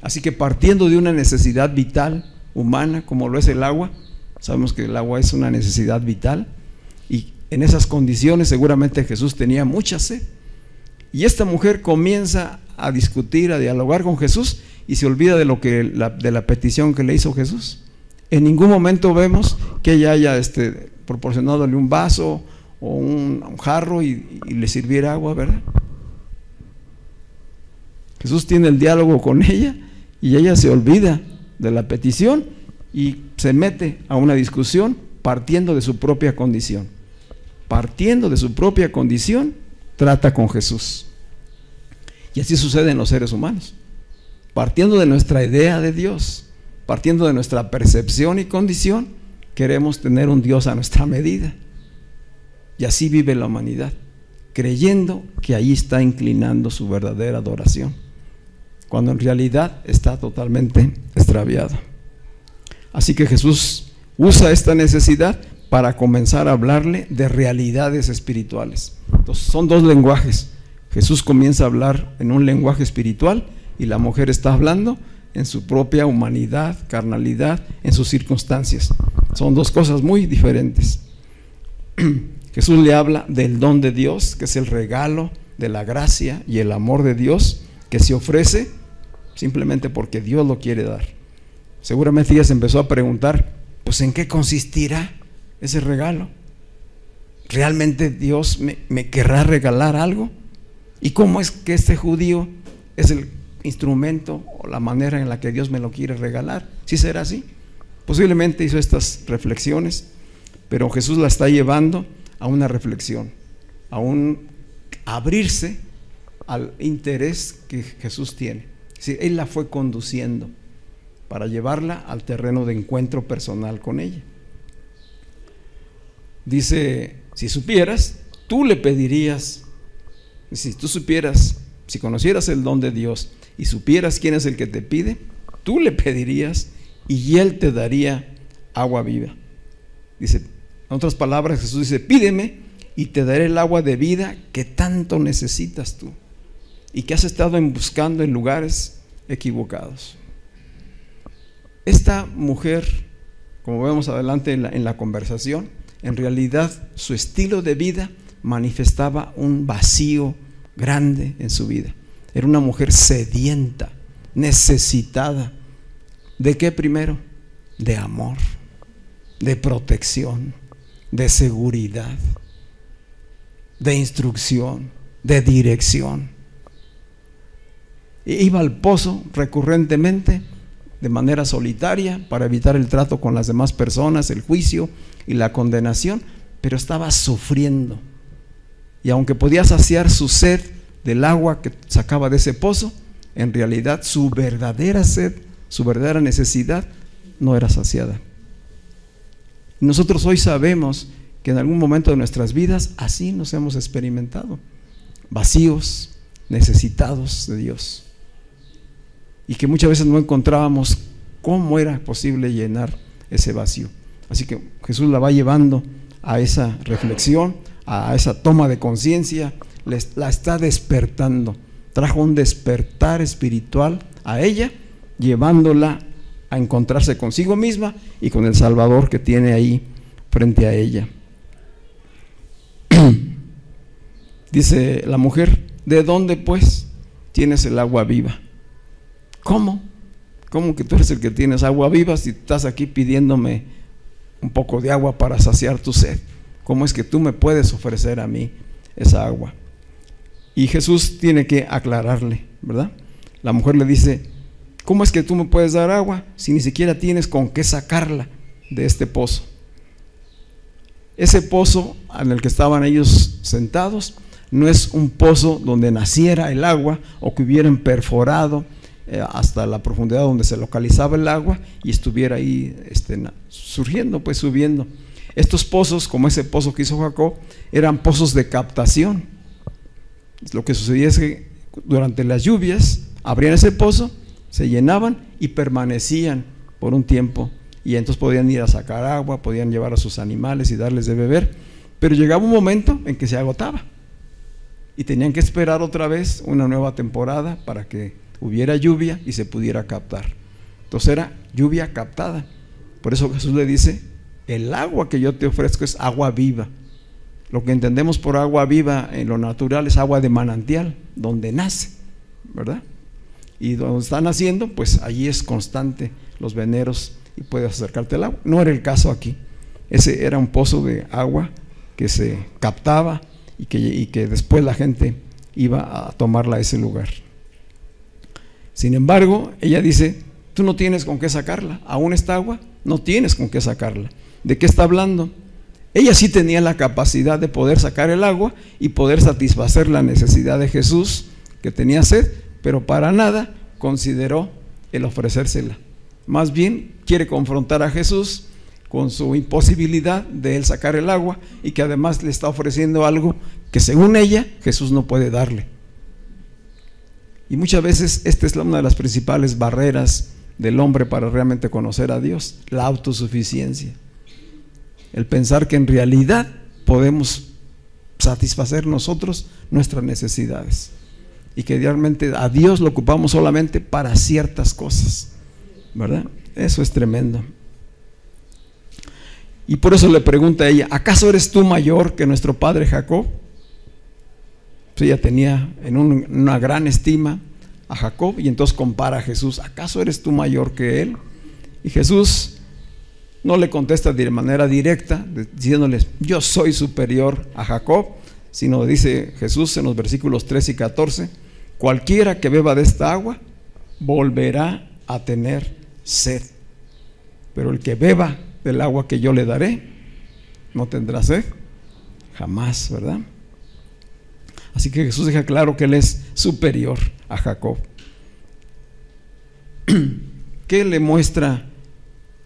Así que partiendo de una necesidad vital humana como lo es el agua, sabemos que el agua es una necesidad vital, y en esas condiciones seguramente Jesús tenía mucha sed, y esta mujer comienza a discutir, a dialogar con Jesús, y se olvida de la petición que le hizo Jesús. En ningún momento vemos que ella haya proporcionadole un vaso o un jarro y le sirviera agua, ¿verdad? Jesús tiene el diálogo con ella y ella se olvida de la petición y se mete a una discusión partiendo de su propia condición. Partiendo de su propia condición, trata con Jesús. Y así sucede en los seres humanos. Partiendo de nuestra idea de Dios, partiendo de nuestra percepción y condición, queremos tener un Dios a nuestra medida. Y así vive la humanidad, creyendo que ahí está inclinando su verdadera adoración, cuando en realidad está totalmente extraviado. Así que Jesús usa esta necesidad para comenzar a hablarle de realidades espirituales. Entonces, son dos lenguajes. Jesús comienza a hablar en un lenguaje espiritual y la mujer está hablando en su propia humanidad, carnalidad, en sus circunstancias. Son dos cosas muy diferentes. Jesús le habla del don de Dios, que es el regalo de la gracia y el amor de Dios, que se ofrece simplemente porque Dios lo quiere dar. Seguramente ella se empezó a preguntar, pues ¿en qué consistirá ese regalo? ¿Realmente Dios me querrá regalar algo? ¿Y cómo es que este judío es el instrumento o la manera en la que Dios me lo quiere regalar? ¿Sí será así? Posiblemente hizo estas reflexiones, pero Jesús la está llevando a una reflexión, a un abrirse al interés que Jesús tiene. Es decir, Él la fue conduciendo para llevarla al terreno de encuentro personal con ella. Dice, si supieras, tú le pedirías. Si tú supieras, si conocieras el don de Dios y supieras quién es el que te pide, tú le pedirías y Él te daría agua viva. Dice, en otras palabras, Jesús dice, pídeme y te daré el agua de vida que tanto necesitas tú y que has estado buscando en lugares equivocados. Esta mujer, como vemos adelante en la conversación, en realidad su estilo de vida manifestaba un vacío grande en su vida. Era una mujer sedienta, necesitada. ¿De qué primero? De amor, de protección, de seguridad, de instrucción, de dirección. Iba al pozo recurrentemente, de manera solitaria, para evitar el trato con las demás personas, el juicio y la condenación, pero estaba sufriendo. Y aunque podía saciar su sed del agua que sacaba de ese pozo, en realidad su verdadera sed, su verdadera necesidad no era saciada. Nosotros hoy sabemos que en algún momento de nuestras vidas así nos hemos experimentado, vacíos, necesitados de Dios, y que muchas veces no encontrábamos cómo era posible llenar ese vacío. Así que Jesús la va llevando a esa reflexión, a esa toma de conciencia, la está despertando. Trajo un despertar espiritual a ella, llevándola a encontrarse consigo misma y con el Salvador que tiene ahí frente a ella. Dice la mujer, ¿de dónde pues tienes el agua viva? ¿Cómo? ¿Cómo que tú eres el que tienes agua viva si estás aquí pidiéndome un poco de agua para saciar tu sed? ¿Cómo es que tú me puedes ofrecer a mí esa agua? Y Jesús tiene que aclararle, ¿verdad? La mujer le dice, ¿cómo es que tú me puedes dar agua si ni siquiera tienes con qué sacarla de este pozo? Ese pozo en el que estaban ellos sentados no es un pozo donde naciera el agua o que hubieran perforado hasta la profundidad donde se localizaba el agua y estuviera ahí surgiendo, pues subiendo. Estos pozos, como ese pozo que hizo Jacob, eran pozos de captación. Lo que sucedía es que durante las lluvias abrían ese pozo, se llenaban y permanecían por un tiempo, y entonces podían ir a sacar agua, podían llevar a sus animales y darles de beber, pero llegaba un momento en que se agotaba y tenían que esperar otra vez una nueva temporada para que hubiera lluvia y se pudiera captar. Entonces era lluvia captada. Por eso Jesús le dice, el agua que yo te ofrezco es agua viva. Lo que entendemos por agua viva en lo natural es agua de manantial, donde nace, ¿verdad? Y donde está naciendo, pues allí es constante los veneros y puedes acercarte al agua. No era el caso aquí. Ese era un pozo de agua que se captaba y que después la gente iba a tomarla a ese lugar. Sin embargo, ella dice, tú no tienes con qué sacarla, aún esta agua, no tienes con qué sacarla. ¿De qué está hablando? Ella sí tenía la capacidad de poder sacar el agua y poder satisfacer la necesidad de Jesús, que tenía sed, pero para nada consideró el ofrecérsela. Más bien quiere confrontar a Jesús con su imposibilidad de él sacar el agua, y que además le está ofreciendo algo que según ella Jesús no puede darle. Y muchas veces esta es una de las principales barreras del hombre para realmente conocer a Dios, la autosuficiencia. El pensar que en realidad podemos satisfacer nosotros nuestras necesidades y que realmente a Dios lo ocupamos solamente para ciertas cosas, ¿verdad? Eso es tremendo. Y por eso le pregunta a ella, ¿acaso eres tú mayor que nuestro padre Jacob? Pues ella tenía en una gran estima a Jacob, y entonces compara a Jesús, ¿acaso eres tú mayor que él? Y Jesús no le contesta de manera directa, diciéndoles, yo soy superior a Jacob, sino dice Jesús en los versículos 13 y 14, cualquiera que beba de esta agua volverá a tener sed, pero el que beba del agua que yo le daré no tendrá sed jamás, ¿verdad? Así que Jesús deja claro que él es superior a Jacob. ¿Qué le muestra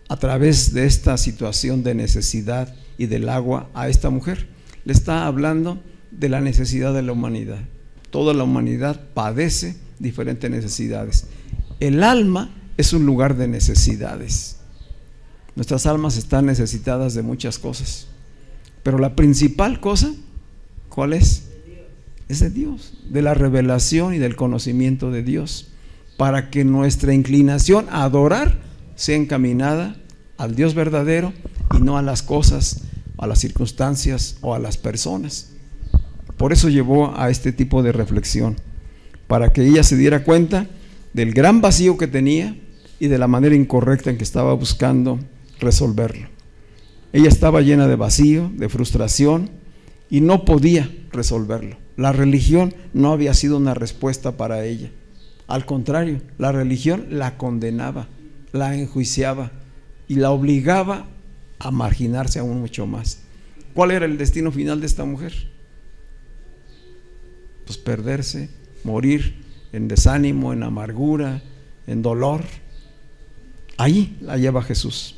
a través de esta situación de necesidad y del agua a esta mujer? Le está hablando de la necesidad de la humanidad. Toda la humanidad padece diferentes necesidades. El alma es un lugar de necesidades. Nuestras almas están necesitadas de muchas cosas, pero la principal cosa, ¿cuál es? Es de Dios, de la revelación y del conocimiento de Dios, para que nuestra inclinación a adorar sea encaminada al Dios verdadero y no a las cosas, a las circunstancias o a las personas. Por eso llevó a este tipo de reflexión, para que ella se diera cuenta del gran vacío que tenía y de la manera incorrecta en que estaba buscando resolverlo. Ella estaba llena de vacío, de frustración, y no podía resolverlo. La religión no había sido una respuesta para ella. Al contrario, la religión la condenaba, la enjuiciaba y la obligaba a marginarse aún mucho más. ¿Cuál era el destino final de esta mujer? Pues perderse, morir en desánimo, en amargura, en dolor. Ahí la lleva Jesús.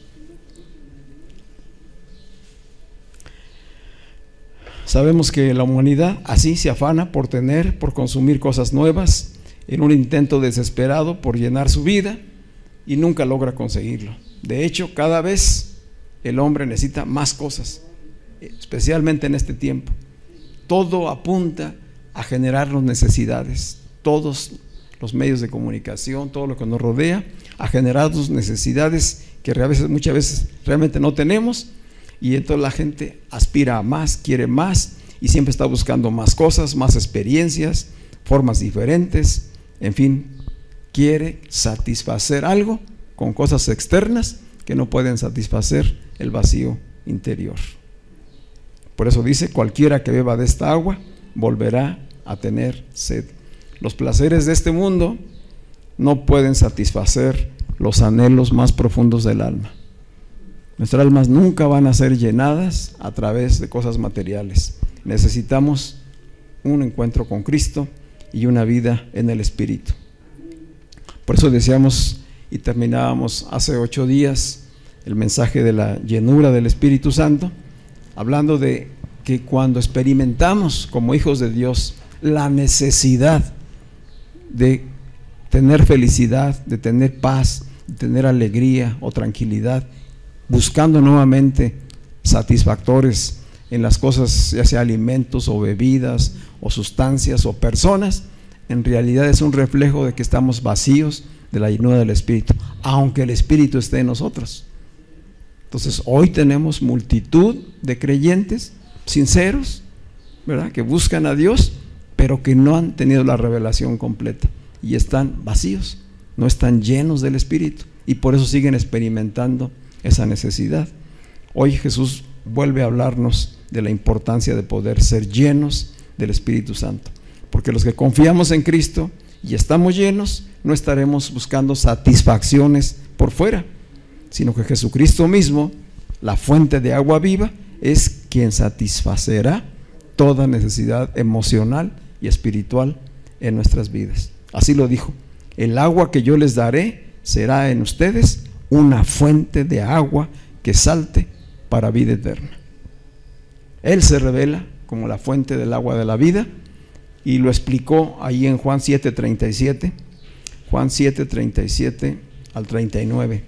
Sabemos que la humanidad así se afana por tener, por consumir cosas nuevas, en un intento desesperado por llenar su vida, y nunca logra conseguirlo. De hecho, cada vez el hombre necesita más cosas, especialmente en este tiempo. Todo apunta a generarnos necesidades. Todos los medios de comunicación, todo lo que nos rodea, a generarnos necesidades que muchas veces realmente no tenemos. Y entonces la gente aspira a más, quiere más, y siempre está buscando más cosas, más experiencias, formas diferentes, en fin, quiere satisfacer algo con cosas externas que no pueden satisfacer el vacío interior. Por eso dice, cualquiera que beba de esta agua volverá a tener sed. Los placeres de este mundo no pueden satisfacer los anhelos más profundos del alma. Nuestras almas nunca van a ser llenadas a través de cosas materiales. Necesitamos un encuentro con Cristo y una vida en el Espíritu. Por eso decíamos y terminábamos hace 8 días el mensaje de la llenura del Espíritu Santo, hablando de que cuando experimentamos como hijos de Dios la necesidad de tener felicidad, de tener paz, de tener alegría o tranquilidad, buscando nuevamente satisfactores en las cosas, ya sea alimentos o bebidas o sustancias o personas, en realidad es un reflejo de que estamos vacíos de la llenura del Espíritu, aunque el Espíritu esté en nosotros. Entonces hoy tenemos multitud de creyentes sinceros, ¿verdad?, que buscan a Dios, pero que no han tenido la revelación completa y están vacíos, no están llenos del Espíritu. y por eso siguen experimentando esa necesidad. Hoy Jesús vuelve a hablarnos de la importancia de poder ser llenos del Espíritu Santo, porque los que confiamos en Cristo y estamos llenos, no estaremos buscando satisfacciones por fuera, sino que Jesucristo mismo, la fuente de agua viva, es quien satisfacerá toda necesidad emocional y espiritual en nuestras vidas. Así lo dijo: el agua que yo les daré será en ustedes una fuente de agua que salte para vida eterna. Él se revela como la fuente del agua de la vida, y lo explicó ahí en Juan 7:37, Juan 7:37 al 39.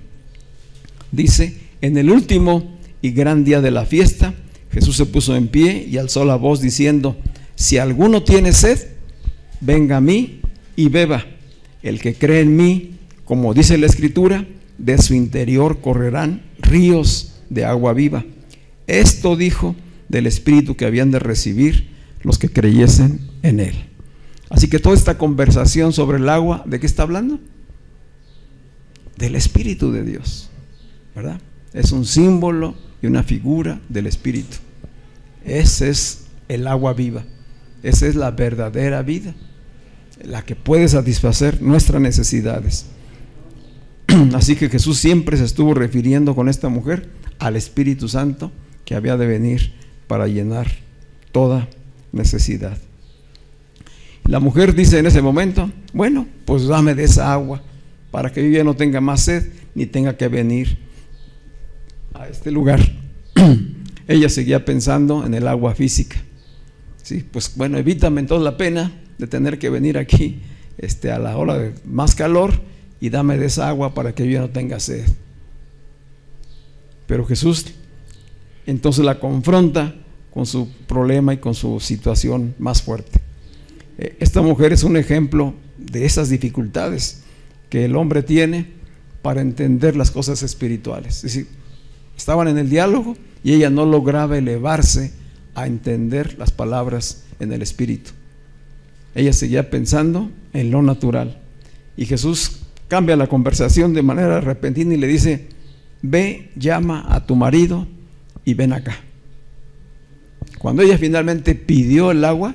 Dice: en el último y gran día de la fiesta, Jesús se puso en pie y alzó la voz diciendo: si alguno tiene sed, venga a mí y beba. El que cree en mí, como dice la Escritura, de su interior correrán ríos de agua viva. Esto dijo del Espíritu que habían de recibir los que creyesen en Él. Así que toda esta conversación sobre el agua, ¿de qué está hablando? Del Espíritu de Dios, ¿verdad? Es un símbolo y una figura del Espíritu. Ese es el agua viva, esa es la verdadera vida, la que puede satisfacer nuestras necesidades. Así que Jesús siempre se estuvo refiriendo con esta mujer al Espíritu Santo que había de venir para llenar toda necesidad. La mujer dice en ese momento: bueno, pues dame de esa agua para que yo ya no tenga más sed ni tenga que venir a este lugar. Ella seguía pensando en el agua física. Sí, pues bueno, evítame entonces la pena de tener que venir aquí a la hora de más calor y dame de esa agua para que yo ya no tenga sed. Pero Jesús entonces la confronta con su problema y con su situación más fuerte. Esta mujer es un ejemplo de esas dificultades que el hombre tiene para entender las cosas espirituales. Es decir, estaban en el diálogo y ella no lograba elevarse a entender las palabras en el Espíritu. Ella seguía pensando en lo natural, y Jesús cambia la conversación de manera repentina y le dice: ve, llama a tu marido y ven acá. Cuando ella finalmente pidió el agua,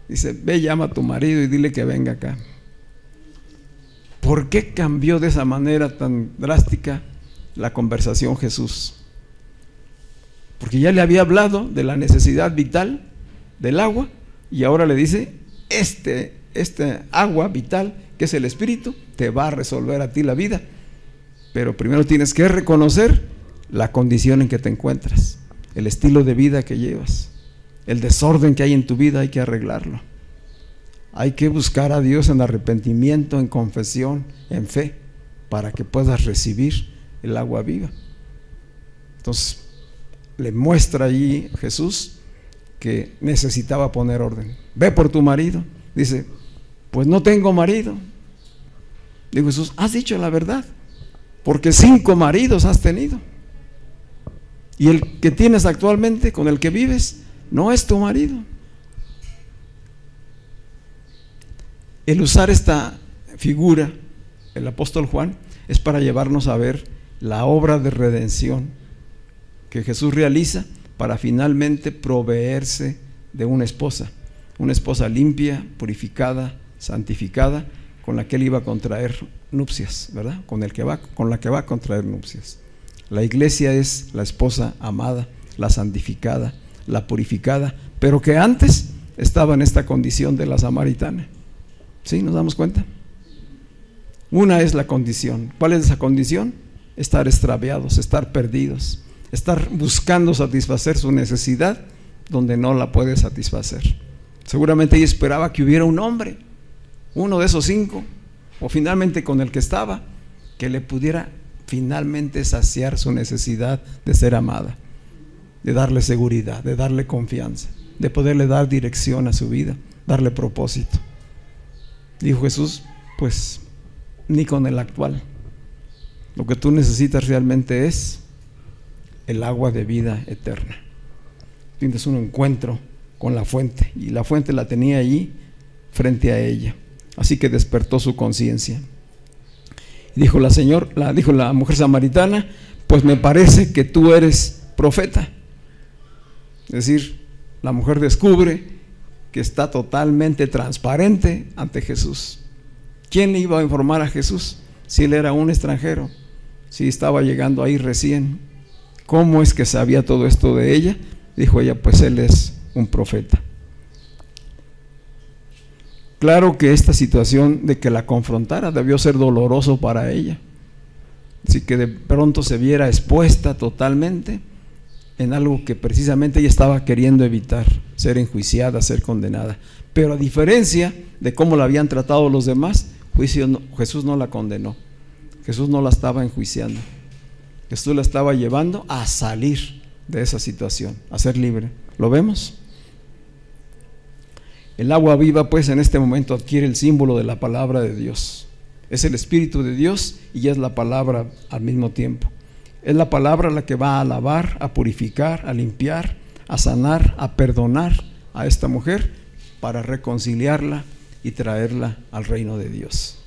dice: ve, llama a tu marido y dile que venga acá. ¿Por qué cambió de esa manera tan drástica la conversación Jesús? Porque ya le había hablado de la necesidad vital del agua, y ahora le dice: este agua vital, que es el Espíritu, te va a resolver a ti la vida. Pero primero tienes que reconocer la condición en que te encuentras, el estilo de vida que llevas, el desorden que hay en tu vida. Hay que arreglarlo. Hay que buscar a Dios en arrepentimiento, en confesión, en fe, para que puedas recibir el agua viva. Entonces le muestra allí Jesús que necesitaba poner orden. Ve por tu marido. Dice: pues no tengo marido. Dijo Jesús: has dicho la verdad, porque 5 maridos has tenido, y el que tienes actualmente, con el que vives, no es tu marido. El usar esta figura, el apóstol Juan, es para llevarnos a ver la obra de redención que Jesús realiza para finalmente proveerse de una esposa limpia, purificada, santificada, con la que él iba a contraer nupcias, ¿verdad? Con la que va a contraer nupcias. La iglesia es la esposa amada, la santificada, la purificada, pero que antes estaba en esta condición de la samaritana. ¿Sí? ¿Nos damos cuenta? Una es la condición. ¿Cuál es esa condición? Estar extraviados, estar perdidos, estar buscando satisfacer su necesidad donde no la puede satisfacer. Seguramente ella esperaba que hubiera un hombre, uno de esos 5, o finalmente con el que estaba, que le pudiera finalmente saciar su necesidad de ser amada, de darle seguridad, de darle confianza, de poderle dar dirección a su vida, darle propósito. Dijo Jesús: pues ni con el actual. Lo que tú necesitas realmente es el agua de vida eterna. Tienes un encuentro con la fuente, y la fuente la tenía allí frente a ella. Así que despertó su conciencia. Dijo la mujer samaritana: pues me parece que tú eres profeta. Es decir, la mujer descubre que está totalmente transparente ante Jesús. ¿Quién le iba a informar a Jesús si él era un extranjero? Si estaba llegando ahí recién. ¿Cómo es que sabía todo esto de ella? Dijo ella: pues él es un profeta. Claro que esta situación de que la confrontara debió ser doloroso para ella. Así que de pronto se viera expuesta totalmente en algo que precisamente ella estaba queriendo evitar: ser enjuiciada, ser condenada. Pero a diferencia de cómo la habían tratado los demás, Jesús no la condenó. Jesús no la estaba enjuiciando. Jesús la estaba llevando a salir de esa situación, a ser libre. ¿Lo vemos? El agua viva, pues, en este momento adquiere el símbolo de la palabra de Dios. Es el Espíritu de Dios y es la palabra al mismo tiempo. Es la palabra la que va a lavar, a purificar, a limpiar, a sanar, a perdonar a esta mujer para reconciliarla y traerla al reino de Dios.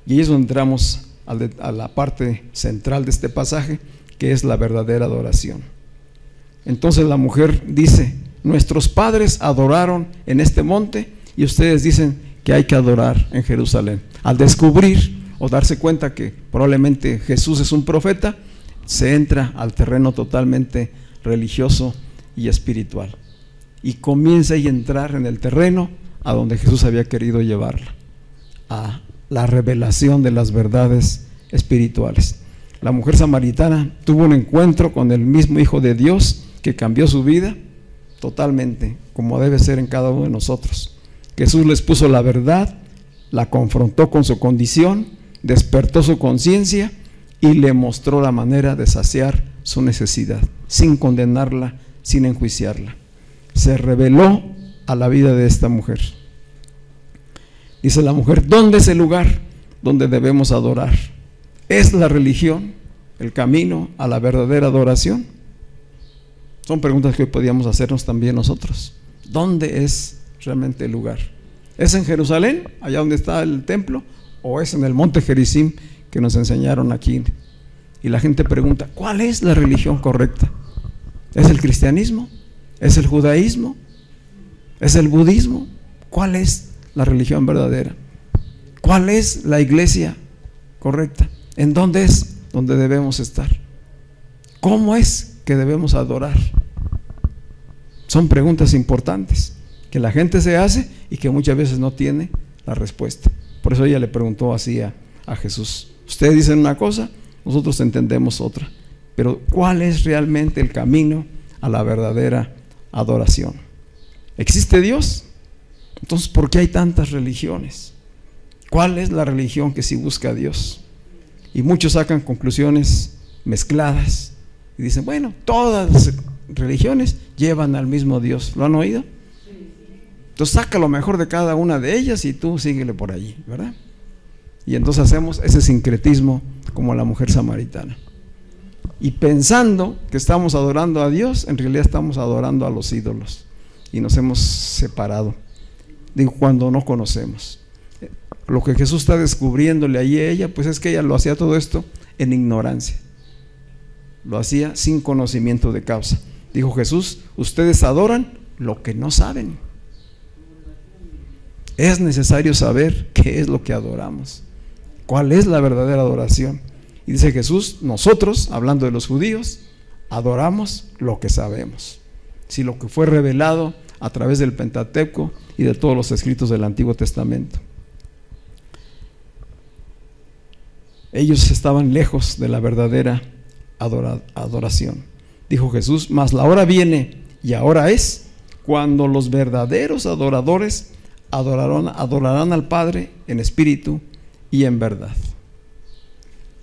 Y ahí es donde entramos a la parte central de este pasaje, que es la verdadera adoración. Entonces la mujer dice: nuestros padres adoraron en este monte y ustedes dicen que hay que adorar en Jerusalén. Al descubrir o darse cuenta que probablemente Jesús es un profeta, se entra al terreno totalmente religioso y espiritual, y comienza a entrar en el terreno a donde Jesús había querido llevarla, a la revelación de las verdades espirituales. La mujer samaritana tuvo un encuentro con el mismo Hijo de Dios que cambió su vida totalmente, como debe ser en cada uno de nosotros. Jesús les puso la verdad, la confrontó con su condición, despertó su conciencia y le mostró la manera de saciar su necesidad, sin condenarla, sin enjuiciarla. Se reveló a la vida de esta mujer. Dice la mujer: ¿dónde es el lugar donde debemos adorar? ¿Es la religión el camino a la verdadera adoración? Son preguntas que hoy podíamos hacernos también nosotros. ¿Dónde es realmente el lugar? ¿Es en Jerusalén, allá donde está el templo? ¿O es en el monte Gerizim que nos enseñaron aquí? Y la gente pregunta: ¿cuál es la religión correcta? ¿Es el cristianismo? ¿Es el judaísmo? ¿Es el budismo? ¿Cuál es la religión verdadera? ¿Cuál es la iglesia correcta? ¿En dónde es donde debemos estar? ¿Cómo es que debemos adorar? Son preguntas importantes que la gente se hace y que muchas veces no tiene la respuesta. Por eso ella le preguntó así a Jesús: ustedes dicen una cosa, nosotros entendemos otra, pero ¿cuál es realmente el camino a la verdadera adoración? ¿Existe Dios? Entonces, ¿por qué hay tantas religiones? ¿Cuál es la religión que sí busca a Dios? Y muchos sacan conclusiones mezcladas y dicen: bueno, todas las religiones llevan al mismo Dios. ¿Lo han oído? Entonces saca lo mejor de cada una de ellas y tú síguele por allí, ¿verdad? Y entonces hacemos ese sincretismo como la mujer samaritana. Y pensando que estamos adorando a Dios, en realidad estamos adorando a los ídolos. Y nos hemos separado. Digo, cuando no conocemos. Lo que Jesús está descubriéndole allí a ella, pues es que ella lo hacía todo esto en ignorancia. Lo hacía sin conocimiento de causa. Dijo Jesús: ustedes adoran lo que no saben. Es necesario saber qué es lo que adoramos, cuál es la verdadera adoración. Y dice Jesús: nosotros, hablando de los judíos, adoramos lo que sabemos. Si lo que fue revelado a través del Pentateuco y de todos los escritos del Antiguo Testamento. Ellos estaban lejos de la verdadera adoración. Dijo Jesús: mas la hora viene, y ahora es, cuando los verdaderos adoradores adorarán al Padre en espíritu y en verdad.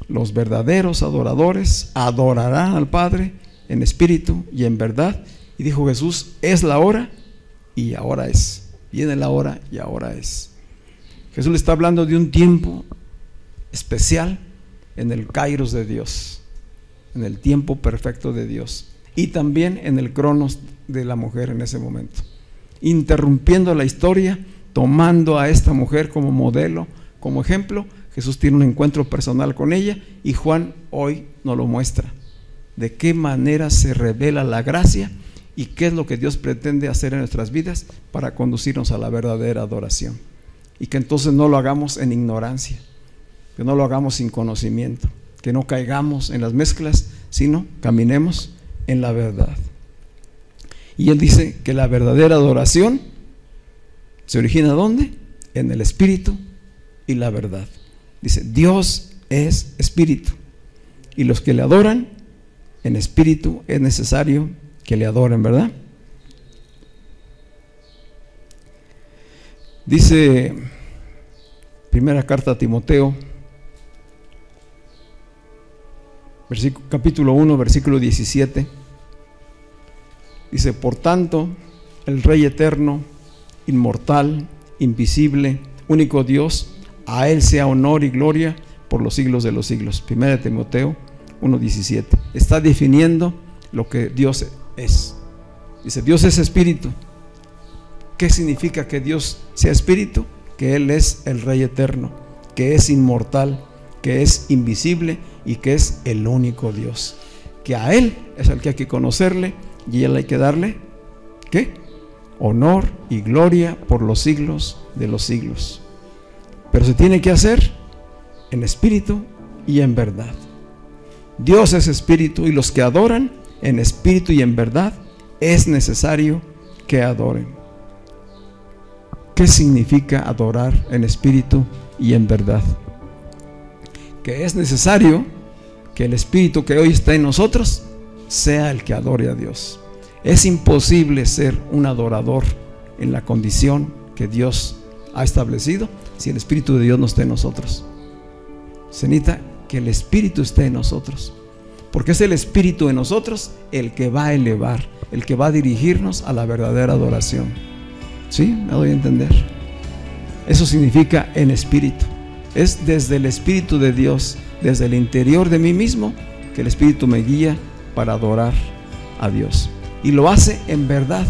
Los verdaderos adoradores adorarán al Padre en espíritu y en verdad. Y dijo Jesús: es la hora y ahora es. Viene la hora y ahora es. Jesús le está hablando de un tiempo especial en el kairos de Dios, en el tiempo perfecto de Dios, y también en el cronos de la mujer en ese momento, interrumpiendo la historia, tomando a esta mujer como modelo, como ejemplo. Jesús tiene un encuentro personal con ella y Juan hoy nos lo muestra. De qué manera se revela la gracia y qué es lo que Dios pretende hacer en nuestras vidas para conducirnos a la verdadera adoración. Y que entonces no lo hagamos en ignorancia, que no lo hagamos sin conocimiento, que no caigamos en las mezclas, sino caminemos en la verdad. Y él dice que la verdadera adoración se origina ¿dónde? En el Espíritu y la verdad. Dice, Dios es Espíritu, y los que le adoran en espíritu es necesario que le adoren, ¿verdad? Dice primera carta a Timoteo, capítulo 1, versículo 17. Dice, por tanto, el Rey eterno, inmortal, invisible, único Dios, a Él sea honor y gloria por los siglos de los siglos. Primera Timoteo 1:17. Está definiendo lo que Dios es. Dice, Dios es espíritu. ¿Qué significa que Dios sea espíritu? Que Él es el Rey eterno, que es inmortal, que es invisible y que es el único Dios. Que a Él es el que hay que conocerle y a Él hay que darle, ¿qué? Honor y gloria por los siglos de los siglos. Pero se tiene que hacer en espíritu y en verdad. Dios es espíritu y los que adoran en espíritu y en verdad es necesario que adoren. ¿Qué significa adorar en espíritu y en verdad? Que es necesario que el espíritu que hoy está en nosotros sea el que adore a Dios. Es imposible ser un adorador en la condición que Dios ha establecido si el Espíritu de Dios no está en nosotros. Se necesita que el Espíritu esté en nosotros, porque es el Espíritu en nosotros el que va a elevar, el que va a dirigirnos a la verdadera adoración. ¿Sí? ¿Me doy a entender? Eso significa en espíritu. Es desde el Espíritu de Dios, desde el interior de mí mismo, que el Espíritu me guía para adorar a Dios. Y lo hace en verdad,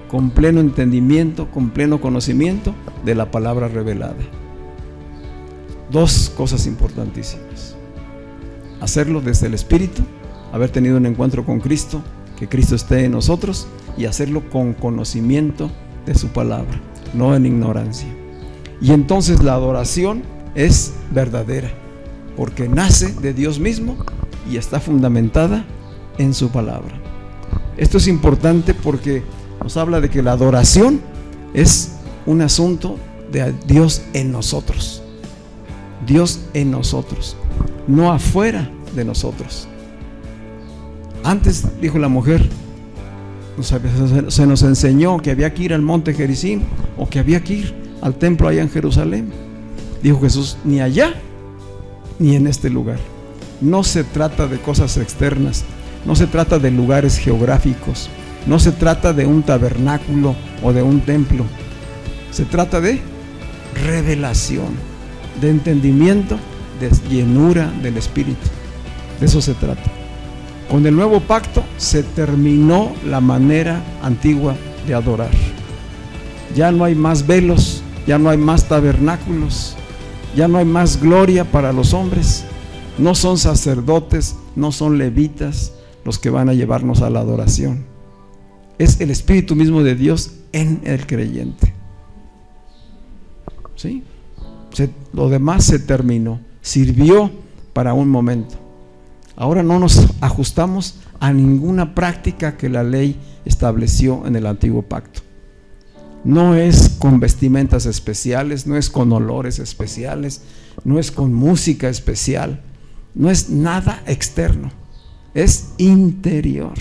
con pleno entendimiento, con pleno conocimiento de la palabra revelada. Dos cosas importantísimas: hacerlo desde el Espíritu, haber tenido un encuentro con Cristo, que Cristo esté en nosotros, y hacerlo con conocimiento de su palabra, no en ignorancia. Y entonces la adoración es verdadera, porque nace de Dios mismo y está fundamentada en su palabra. Esto es importante porque nos habla de que la adoración es un asunto de Dios en nosotros. Dios en nosotros, no afuera de nosotros. Antes, dijo la mujer, se nos enseñó que había que ir al monte Gerizim o que había que ir al templo allá en Jerusalén. Dijo Jesús, ni allá ni en este lugar. No se trata de cosas externas, no se trata de lugares geográficos, no se trata de un tabernáculo o de un templo. Se trata de revelación, de entendimiento, de llenura del Espíritu. De eso se trata. Con el nuevo pacto se terminó la manera antigua de adorar. Ya no hay más velos, ya no hay más tabernáculos, ya no hay más gloria para los hombres. No son sacerdotes, no son levitas los que van a llevarnos a la adoración. Es el Espíritu mismo de Dios en el creyente. ¿Sí? Lo demás se terminó, sirvió para un momento. Ahora no nos ajustamos a ninguna práctica que la ley estableció en el antiguo pacto. No es con vestimentas especiales, no es con olores especiales, no es con música especial, no es nada externo, es interior,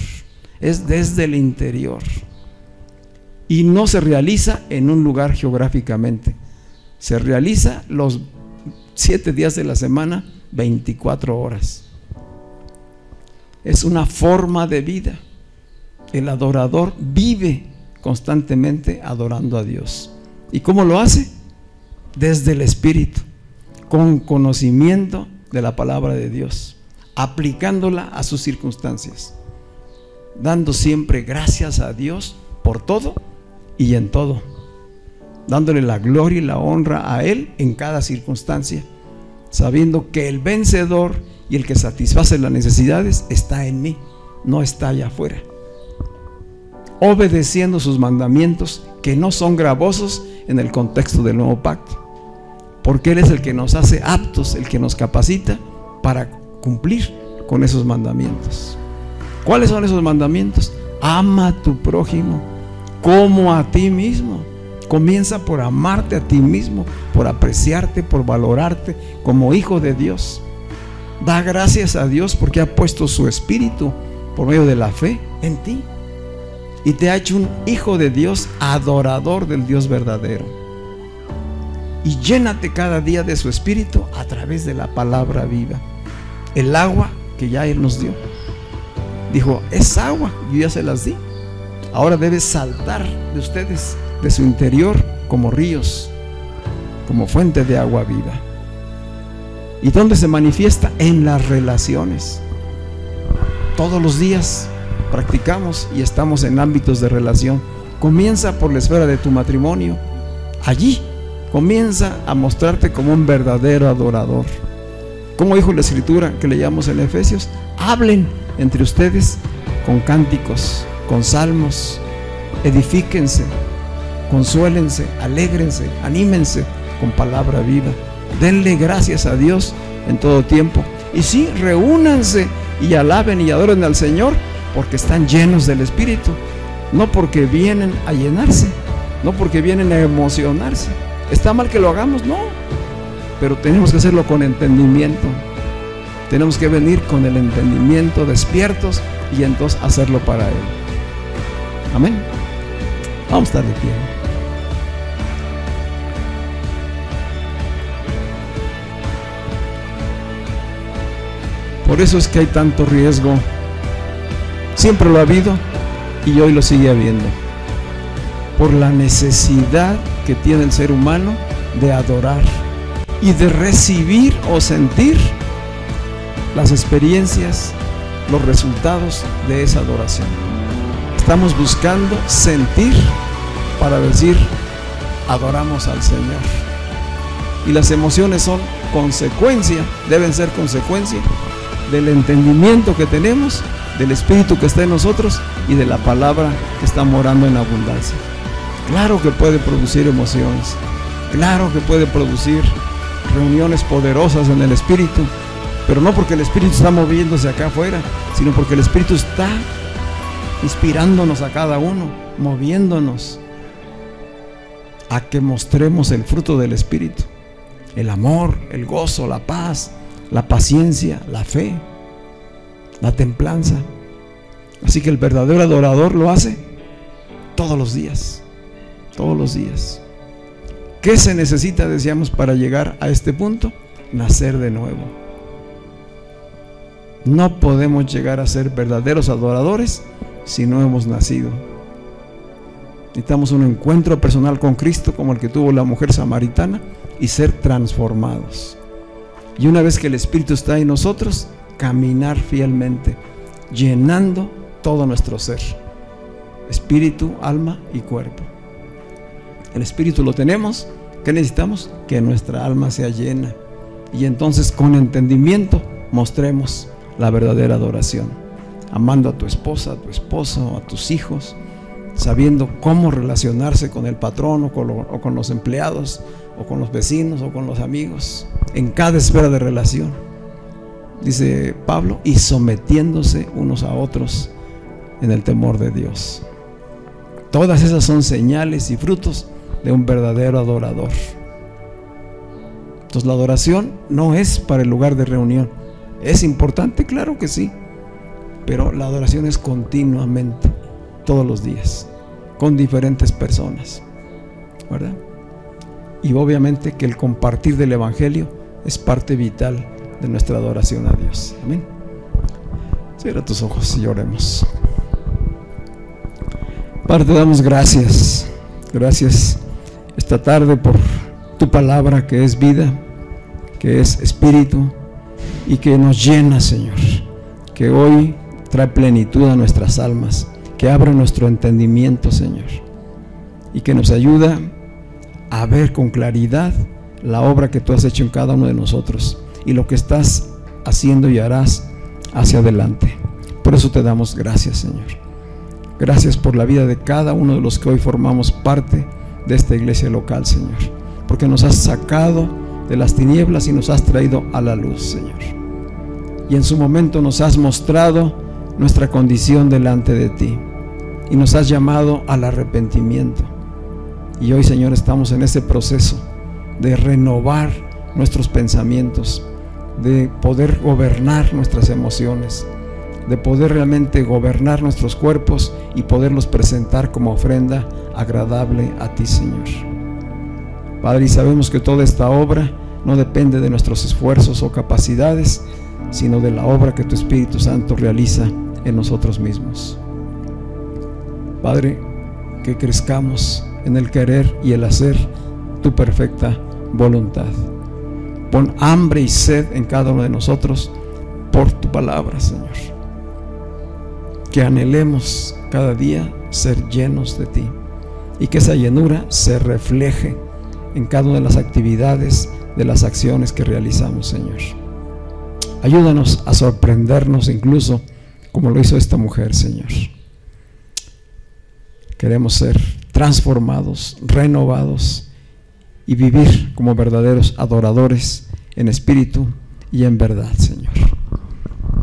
es desde el interior. Y no se realiza en un lugar geográficamente, se realiza los 7 días de la semana, 24 horas. Es una forma de vida. El adorador vive constantemente adorando a Dios. ¿Y cómo lo hace? Desde el Espíritu, con conocimiento de la palabra de Dios, aplicándola a sus circunstancias, dando siempre gracias a Dios por todo y en todo, dándole la gloria y la honra a Él en cada circunstancia, sabiendo que el vencedor y el que satisface las necesidades está en mí, no está allá afuera. Obedeciendo sus mandamientos, que no son gravosos en el contexto del nuevo pacto, porque Él es el que nos hace aptos, el que nos capacita para cumplir con esos mandamientos. ¿Cuáles son esos mandamientos? Ama a tu prójimo como a ti mismo. Comienza por amarte a ti mismo, por apreciarte, por valorarte como hijo de Dios. Da gracias a Dios porque ha puesto su espíritu por medio de la fe en ti y te ha hecho un hijo de Dios, adorador del Dios verdadero. Y llénate cada día de su espíritu a través de la palabra viva, el agua que ya Él nos dio. Dijo, es agua, yo ya se las di. Ahora debe saltar de ustedes, de su interior, como ríos, como fuente de agua viva. ¿Y dónde se manifiesta? En las relaciones. Todos los días practicamos y estamos en ámbitos de relación. Comienza por la esfera de tu matrimonio. Allí comienza a mostrarte como un verdadero adorador. Como dijo la escritura que leíamos en Efesios, hablen entre ustedes con cánticos, con salmos, edifíquense, consuélense, alégrense, anímense con palabra viva. Denle gracias a Dios en todo tiempo. Y sí, reúnanse y alaben y adoren al Señor porque están llenos del Espíritu, no porque vienen a llenarse, no porque vienen a emocionarse. ¿Está mal que lo hagamos? No, pero tenemos que hacerlo con entendimiento. Tenemos que venir con el entendimiento, despiertos, y entonces hacerlo para Él. Amén. Vamos a estar de pie. Por eso es que hay tanto riesgo. Siempre lo ha habido y hoy lo sigue habiendo. Por la necesidad que tiene el ser humano de adorar y de recibir o sentir las experiencias, los resultados de esa adoración. Estamos buscando sentir para decir, adoramos al Señor. Y las emociones son consecuencia, deben ser consecuencia del entendimiento que tenemos, del Espíritu que está en nosotros y de la palabra que está morando en abundancia. Claro que puede producir emociones, claro que puede producir reuniones poderosas en el Espíritu, pero no porque el Espíritu está moviéndose acá afuera, sino porque el Espíritu está inspirándonos a cada uno, moviéndonos a que mostremos el fruto del Espíritu: el amor, el gozo, la paz, la paciencia, la fe, la templanza. Así que el verdadero adorador lo hace todos los días, todos los días. ¿Qué se necesita, decíamos, para llegar a este punto? Nacer de nuevo. No podemos llegar a ser verdaderos adoradores si no hemos nacido. Necesitamos un encuentro personal con Cristo como el que tuvo la mujer samaritana y ser transformados. Y una vez que el Espíritu está en nosotros, caminar fielmente, llenando todo nuestro ser, espíritu, alma y cuerpo. El Espíritu lo tenemos. ¿Qué necesitamos? Que nuestra alma sea llena, y entonces con entendimiento mostremos la verdadera adoración, amando a tu esposa, a tu esposo, a tus hijos, sabiendo cómo relacionarse con el patrón o con los empleados, o con los vecinos, o con los amigos, en cada esfera de relación. Dice Pablo, y sometiéndose unos a otros en el temor de Dios. Todas esas son señales y frutos de un verdadero adorador. Entonces la adoración no es para el lugar de reunión. ¿Es importante? Claro que sí, pero la adoración es continuamente, todos los días, con diferentes personas, ¿verdad? Y obviamente que el compartir del Evangelio es parte vital de nuestra adoración a Dios. Amén. Cierra tus ojos y oremos. Padre, te damos gracias. Gracias esta tarde por tu palabra, que es vida, que es espíritu y que nos llena, Señor, que hoy trae plenitud a nuestras almas, que abre nuestro entendimiento, Señor, y que nos ayuda a ver con claridad la obra que tú has hecho en cada uno de nosotros, y lo que estás haciendo y harás hacia adelante. Por eso te damos gracias, Señor. Gracias por la vida de cada uno de los que hoy formamos parte de esta iglesia local, Señor, porque nos has sacado de las tinieblas y nos has traído a la luz, Señor. Y en su momento nos has mostrado nuestra condición delante de ti y nos has llamado al arrepentimiento. Y hoy, Señor, estamos en ese proceso de renovar nuestros pensamientos, de poder gobernar nuestras emociones, de poder realmente gobernar nuestros cuerpos y poderlos presentar como ofrenda agradable a ti, Señor. Padre, y sabemos que toda esta obra no depende de nuestros esfuerzos o capacidades, sino de la obra que tu Espíritu Santo realiza en nosotros mismos. Padre, que crezcamos en el querer y el hacer tu perfecta voluntad. Pon hambre y sed en cada uno de nosotros por tu palabra, Señor. Que anhelemos cada día ser llenos de ti y que esa llenura se refleje en cada una de las actividades, de las acciones que realizamos, Señor. Ayúdanos a sorprendernos incluso como lo hizo esta mujer, Señor. Queremos ser transformados, renovados y vivir como verdaderos adoradores en espíritu y en verdad, Señor.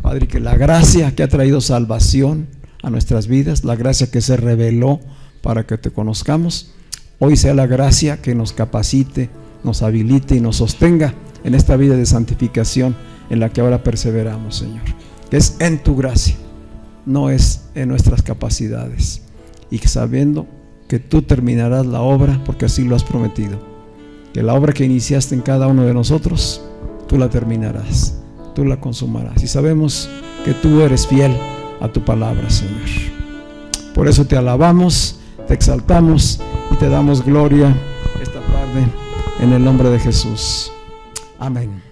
Padre, que la gracia que ha traído salvación a nuestras vidas, la gracia que se reveló para que te conozcamos, hoy sea la gracia que nos capacite, nos habilite y nos sostenga en esta vida de santificación en la que ahora perseveramos, Señor. Que es en tu gracia, no es en nuestras capacidades. Y que sabiendo que tú terminarás la obra, porque así lo has prometido, que la obra que iniciaste en cada uno de nosotros, tú la terminarás, tú la consumarás. Y sabemos que tú eres fiel a tu palabra, Señor. Por eso te alabamos, te exaltamos y te damos gloria esta tarde en el nombre de Jesús. Amén.